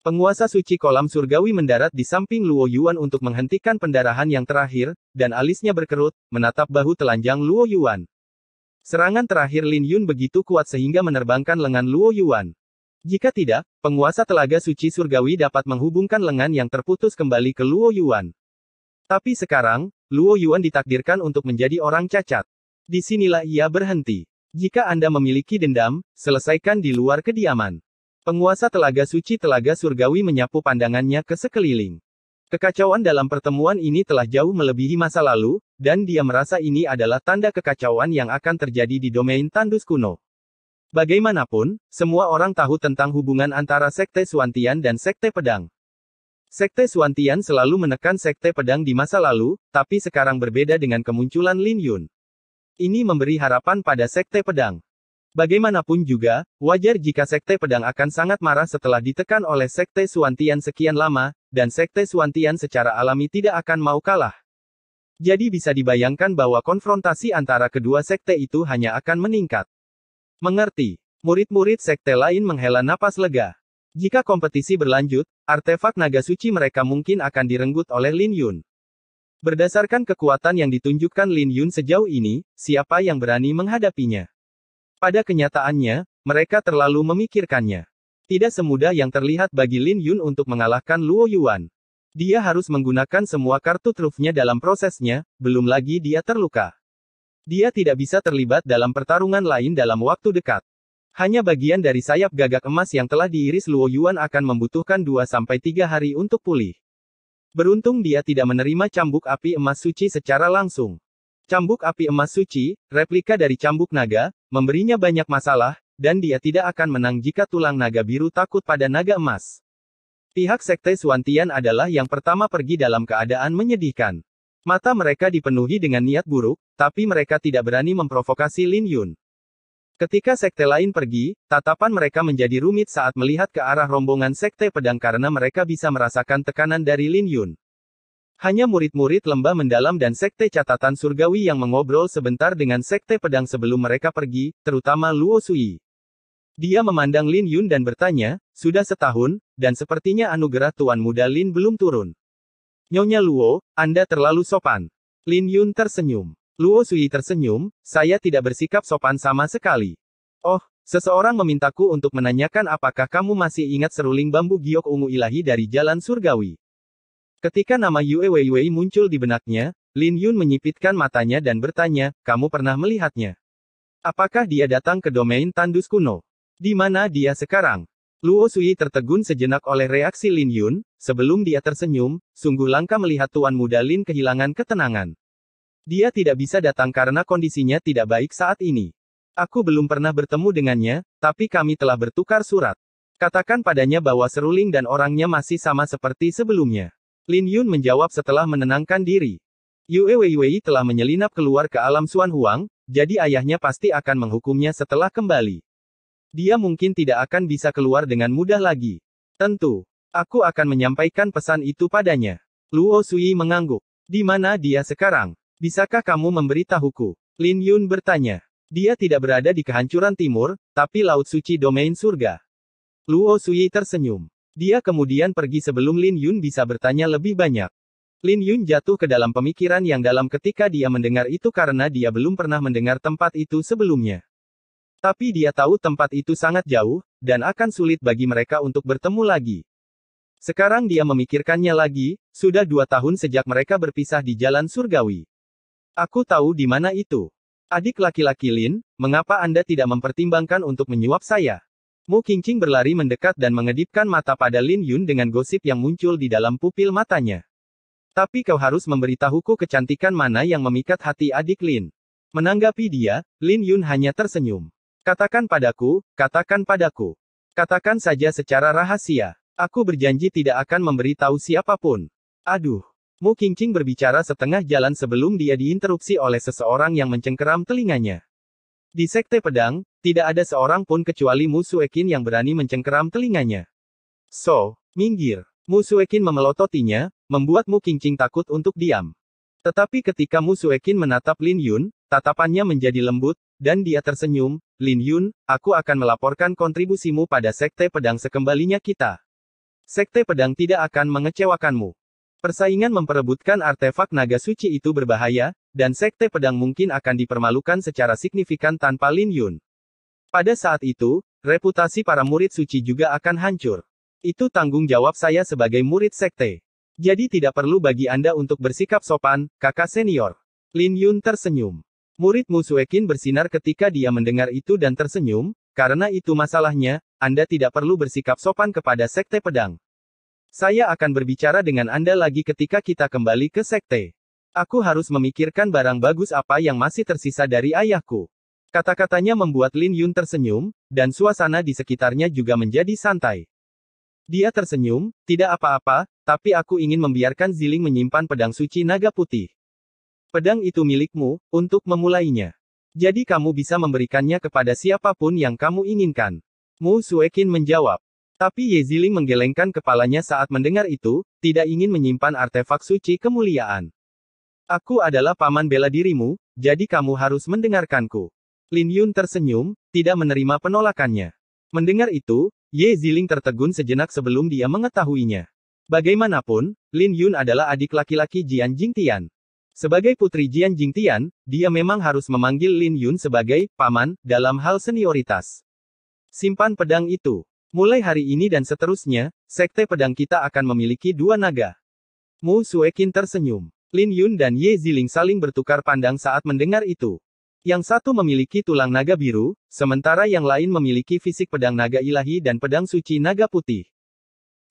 Penguasa suci kolam surgawi mendarat di samping Luo Yuan untuk menghentikan pendarahan yang terakhir, dan alisnya berkerut, menatap bahu telanjang Luo Yuan. Serangan terakhir Lin Yun begitu kuat sehingga menerbangkan lengan Luo Yuan. Jika tidak, penguasa telaga suci surgawi dapat menghubungkan lengan yang terputus kembali ke Luo Yuan. Tapi sekarang, Luo Yuan ditakdirkan untuk menjadi orang cacat. Disinilah ia berhenti. Jika Anda memiliki dendam, selesaikan di luar kediaman. Penguasa telaga suci telaga surgawi menyapu pandangannya ke sekeliling. Kekacauan dalam pertemuan ini telah jauh melebihi masa lalu, dan dia merasa ini adalah tanda kekacauan yang akan terjadi di domain tandus kuno. Bagaimanapun, semua orang tahu tentang hubungan antara Sekte Xuantian dan Sekte Pedang. Sekte Xuantian selalu menekan Sekte Pedang di masa lalu, tapi sekarang berbeda dengan kemunculan Lin Yun. Ini memberi harapan pada Sekte Pedang. Bagaimanapun juga, wajar jika Sekte Pedang akan sangat marah setelah ditekan oleh Sekte Xuantian sekian lama, dan Sekte Xuantian secara alami tidak akan mau kalah. Jadi bisa dibayangkan bahwa konfrontasi antara kedua sekte itu hanya akan meningkat. Mengerti. Murid-murid sekte lain menghela napas lega. Jika kompetisi berlanjut, artefak naga suci mereka mungkin akan direnggut oleh Lin Yun. Berdasarkan kekuatan yang ditunjukkan Lin Yun sejauh ini, siapa yang berani menghadapinya? Pada kenyataannya, mereka terlalu memikirkannya. Tidak semudah yang terlihat bagi Lin Yun untuk mengalahkan Luo Yuan. Dia harus menggunakan semua kartu trufnya dalam prosesnya, belum lagi dia terluka. Dia tidak bisa terlibat dalam pertarungan lain dalam waktu dekat. Hanya bagian dari sayap gagak emas yang telah diiris Luo Yuan akan membutuhkan 2-3 hari untuk pulih. Beruntung dia tidak menerima cambuk api emas suci secara langsung. Cambuk api emas suci, replika dari cambuk naga, memberinya banyak masalah, dan dia tidak akan menang jika tulang naga biru takut pada naga emas. Pihak Sekte Xuantian adalah yang pertama pergi dalam keadaan menyedihkan. Mata mereka dipenuhi dengan niat buruk, tapi mereka tidak berani memprovokasi Lin Yun. Ketika sekte lain pergi, tatapan mereka menjadi rumit saat melihat ke arah rombongan Sekte Pedang karena mereka bisa merasakan tekanan dari Lin Yun. Hanya murid-murid lembah mendalam dan Sekte Catatan Surgawi yang mengobrol sebentar dengan Sekte Pedang sebelum mereka pergi, terutama Luo Sui. Dia memandang Lin Yun dan bertanya, "Sudah setahun, dan sepertinya anugerah Tuan Muda Lin belum turun." "Nyonya Luo, Anda terlalu sopan." Lin Yun tersenyum. Luo Sui tersenyum, "Saya tidak bersikap sopan sama sekali." "Oh, seseorang memintaku untuk menanyakan apakah kamu masih ingat seruling bambu giok ungu ilahi dari jalan surgawi." Ketika nama Yue Weiwei muncul di benaknya, Lin Yun menyipitkan matanya dan bertanya, "Kamu pernah melihatnya? Apakah dia datang ke domain tandus kuno? Di mana dia sekarang?" Luo Sui tertegun sejenak oleh reaksi Lin Yun, sebelum dia tersenyum, "Sungguh langka melihat Tuan Muda Lin kehilangan ketenangan. Dia tidak bisa datang karena kondisinya tidak baik saat ini. Aku belum pernah bertemu dengannya, tapi kami telah bertukar surat. Katakan padanya bahwa seruling dan orangnya masih sama seperti sebelumnya." Lin Yun menjawab setelah menenangkan diri. Yue Weiwei telah menyelinap keluar ke alam Xuan Huang, jadi ayahnya pasti akan menghukumnya setelah kembali. Dia mungkin tidak akan bisa keluar dengan mudah lagi. Tentu. Aku akan menyampaikan pesan itu padanya. Luo Sui mengangguk. "Di mana dia sekarang? Bisakah kamu memberitahuku?" Lin Yun bertanya. "Dia tidak berada di kehancuran timur, tapi Laut Suci Domain Surga." Luo Sui tersenyum. Dia kemudian pergi sebelum Lin Yun bisa bertanya lebih banyak. Lin Yun jatuh ke dalam pemikiran yang dalam ketika dia mendengar itu karena dia belum pernah mendengar tempat itu sebelumnya. Tapi dia tahu tempat itu sangat jauh, dan akan sulit bagi mereka untuk bertemu lagi. Sekarang dia memikirkannya lagi, sudah 2 tahun sejak mereka berpisah di jalan surgawi. "Aku tahu di mana itu. Adik laki-laki Lin, mengapa Anda tidak mempertimbangkan untuk menyuap saya?" Mu Qingqing berlari mendekat dan mengedipkan mata pada Lin Yun dengan gosip yang muncul di dalam pupil matanya. Tapi kau harus memberitahuku kecantikan mana yang memikat hati adik Lin. Menanggapi dia, Lin Yun hanya tersenyum. Katakan padaku, katakan padaku. Katakan saja secara rahasia. Aku berjanji tidak akan memberitahu siapapun. Aduh. Mu Qingqing berbicara setengah jalan sebelum dia diinterupsi oleh seseorang yang mencengkeram telinganya. Di Sekte Pedang, tidak ada seorang pun kecuali Mu Suekin yang berani mencengkeram telinganya. So, minggir. Mu Suekin memelototinya, membuat Mu Qingqing takut untuk diam. Tetapi ketika Mu Suekin menatap Lin Yun, tatapannya menjadi lembut, dan dia tersenyum. Lin Yun, aku akan melaporkan kontribusimu pada Sekte Pedang sekembalinya kita. Sekte Pedang tidak akan mengecewakanmu. Persaingan memperebutkan artefak naga suci itu berbahaya, dan Sekte Pedang mungkin akan dipermalukan secara signifikan tanpa Lin Yun. Pada saat itu, reputasi para murid suci juga akan hancur. Itu tanggung jawab saya sebagai murid sekte. Jadi tidak perlu bagi Anda untuk bersikap sopan, kakak senior. Lin Yun tersenyum. Murid Mu Suekin bersinar ketika dia mendengar itu dan tersenyum, karena itu masalahnya, Anda tidak perlu bersikap sopan kepada Sekte Pedang. Saya akan berbicara dengan Anda lagi ketika kita kembali ke sekte. Aku harus memikirkan barang bagus apa yang masih tersisa dari ayahku. Kata-katanya membuat Lin Yun tersenyum, dan suasana di sekitarnya juga menjadi santai. Dia tersenyum, tidak apa-apa, tapi aku ingin membiarkan Ziling menyimpan pedang suci naga putih. Pedang itu milikmu, untuk memulainya. Jadi kamu bisa memberikannya kepada siapapun yang kamu inginkan. Mu Suekin menjawab. Tapi Ye Ziling menggelengkan kepalanya saat mendengar itu, tidak ingin menyimpan artefak suci kemuliaan. Aku adalah paman bela dirimu, jadi kamu harus mendengarkanku. Lin Yun tersenyum, tidak menerima penolakannya. Mendengar itu, Ye Ziling tertegun sejenak sebelum dia mengetahuinya. Bagaimanapun, Lin Yun adalah adik laki-laki Jian Jingtian. Sebagai putri Jian Jingtian, dia memang harus memanggil Lin Yun sebagai paman dalam hal senioritas. Simpan pedang itu. Mulai hari ini dan seterusnya, Sekte Pedang kita akan memiliki 2 naga. Mu Suekin tersenyum. Lin Yun dan Ye Ziling saling bertukar pandang saat mendengar itu. Yang satu memiliki tulang naga biru, sementara yang lain memiliki fisik pedang naga ilahi dan pedang suci naga putih.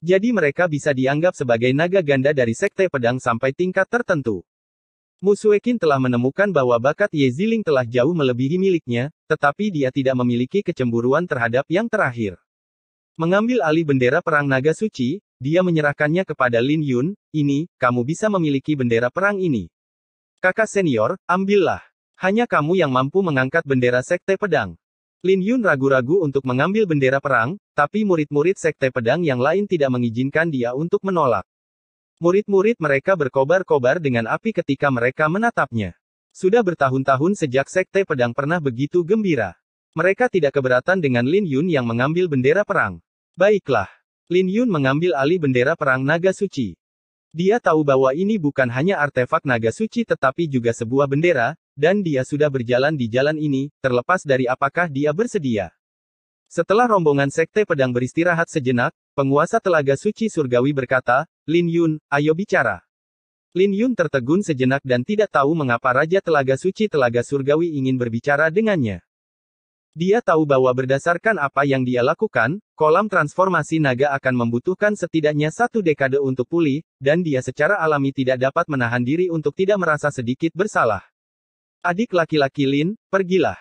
Jadi mereka bisa dianggap sebagai naga ganda dari Sekte Pedang sampai tingkat tertentu. Mu Suekin telah menemukan bahwa bakat Ye Ziling telah jauh melebihi miliknya, tetapi dia tidak memiliki kecemburuan terhadap yang terakhir. Mengambil alih bendera perang naga suci, dia menyerahkannya kepada Lin Yun, ini, kamu bisa memiliki bendera perang ini. Kakak senior, ambillah. Hanya kamu yang mampu mengangkat bendera Sekte Pedang. Lin Yun ragu-ragu untuk mengambil bendera perang, tapi murid-murid Sekte Pedang yang lain tidak mengizinkan dia untuk menolak. Murid-murid mereka berkobar-kobar dengan api ketika mereka menatapnya. Sudah bertahun-tahun sejak Sekte Pedang pernah begitu gembira. Mereka tidak keberatan dengan Lin Yun yang mengambil bendera perang. Baiklah. Lin Yun mengambil alih bendera perang naga suci. Dia tahu bahwa ini bukan hanya artefak naga suci tetapi juga sebuah bendera, dan dia sudah berjalan di jalan ini, terlepas dari apakah dia bersedia. Setelah rombongan Sekte Pedang beristirahat sejenak, penguasa Telaga Suci Surgawi berkata, Lin Yun, ayo bicara. Lin Yun tertegun sejenak dan tidak tahu mengapa Raja Telaga Suci Telaga Surgawi ingin berbicara dengannya. Dia tahu bahwa berdasarkan apa yang dia lakukan, kolam transformasi naga akan membutuhkan setidaknya 1 dekade untuk pulih, dan dia secara alami tidak dapat menahan diri untuk tidak merasa sedikit bersalah. Adik laki-laki Lin, pergilah.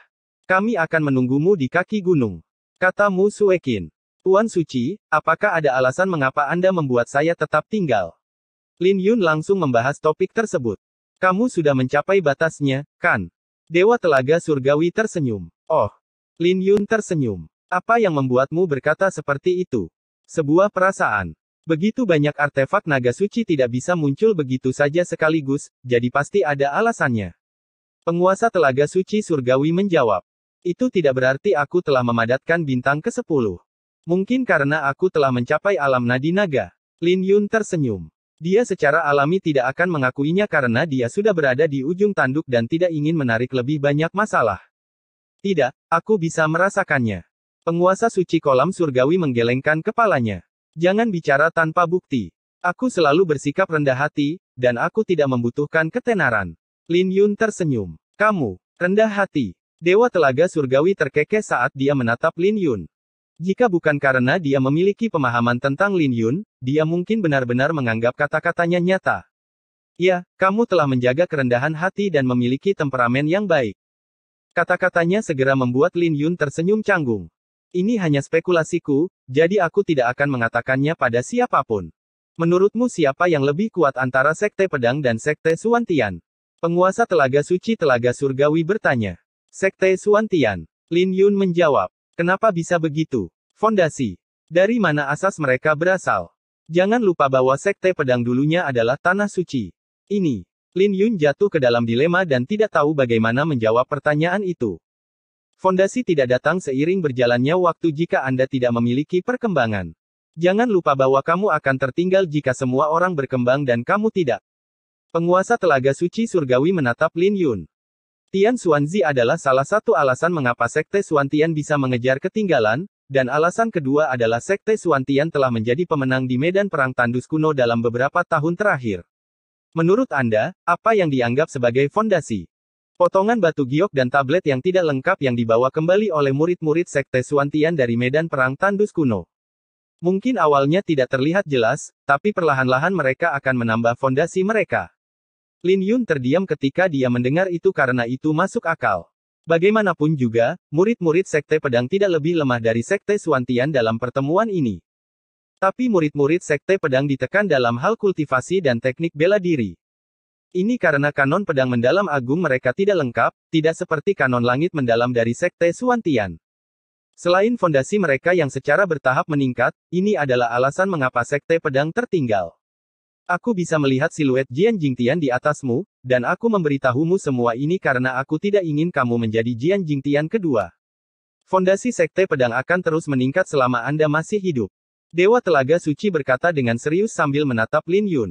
Kami akan menunggumu di kaki gunung. Kata Mu Suekin. Tuan Suci, apakah ada alasan mengapa Anda membuat saya tetap tinggal? Lin Yun langsung membahas topik tersebut. Kamu sudah mencapai batasnya, kan? Dewa Telaga Surgawi tersenyum. Oh. Lin Yun tersenyum. Apa yang membuatmu berkata seperti itu? Sebuah perasaan. Begitu banyak artefak naga suci tidak bisa muncul begitu saja sekaligus, jadi pasti ada alasannya. Penguasa Telaga Suci Surgawi menjawab. Itu tidak berarti aku telah memadatkan bintang ke-10. Mungkin karena aku telah mencapai alam nadi naga. Lin Yun tersenyum. Dia secara alami tidak akan mengakuinya karena dia sudah berada di ujung tanduk dan tidak ingin menarik lebih banyak masalah. Tidak, aku bisa merasakannya. Penguasa suci kolam surgawi menggelengkan kepalanya. Jangan bicara tanpa bukti. Aku selalu bersikap rendah hati, dan aku tidak membutuhkan ketenaran. Lin Yun tersenyum. Kamu, rendah hati. Dewa Telaga Surgawi terkekeh saat dia menatap Lin Yun. Jika bukan karena dia memiliki pemahaman tentang Lin Yun, dia mungkin benar-benar menganggap kata-katanya nyata. Ya, kamu telah menjaga kerendahan hati dan memiliki temperamen yang baik. Kata-katanya segera membuat Lin Yun tersenyum canggung. Ini hanya spekulasiku, jadi aku tidak akan mengatakannya pada siapapun. Menurutmu siapa yang lebih kuat antara Sekte Pedang dan Sekte Suantian? Penguasa Telaga Suci Telaga Surgawi bertanya. Sekte Suantian. Lin Yun menjawab. Kenapa bisa begitu? Fondasi. Dari mana asas mereka berasal? Jangan lupa bahwa Sekte Pedang dulunya adalah Tanah Suci. Ini. Lin Yun jatuh ke dalam dilema dan tidak tahu bagaimana menjawab pertanyaan itu. Fondasi tidak datang seiring berjalannya waktu jika Anda tidak memiliki perkembangan. Jangan lupa bahwa kamu akan tertinggal jika semua orang berkembang dan kamu tidak. Penguasa Telaga Suci Surgawi menatap Lin Yun. Tian Xuanzi adalah salah satu alasan mengapa Sekte Suantian bisa mengejar ketinggalan, dan alasan kedua adalah Sekte Suantian telah menjadi pemenang di medan perang tandus kuno dalam beberapa tahun terakhir. Menurut Anda, apa yang dianggap sebagai fondasi? Potongan batu giok dan tablet yang tidak lengkap yang dibawa kembali oleh murid-murid Sekte Suantian dari medan perang tandus kuno. Mungkin awalnya tidak terlihat jelas, tapi perlahan-lahan mereka akan menambah fondasi mereka. Lin Yun terdiam ketika dia mendengar itu karena itu masuk akal. Bagaimanapun juga, murid-murid Sekte Pedang tidak lebih lemah dari Sekte Suantian dalam pertemuan ini. Tapi murid-murid Sekte Pedang ditekan dalam hal kultivasi dan teknik bela diri. Ini karena kanon pedang mendalam agung mereka tidak lengkap, tidak seperti kanon langit mendalam dari Sekte Suantian. Selain fondasi mereka yang secara bertahap meningkat, ini adalah alasan mengapa Sekte Pedang tertinggal. Aku bisa melihat siluet Jian Jingtian di atasmu, dan aku memberitahumu semua ini karena aku tidak ingin kamu menjadi Jian Jingtian kedua. Fondasi Sekte Pedang akan terus meningkat selama Anda masih hidup. Dewa Telaga Suci berkata dengan serius sambil menatap Lin Yun.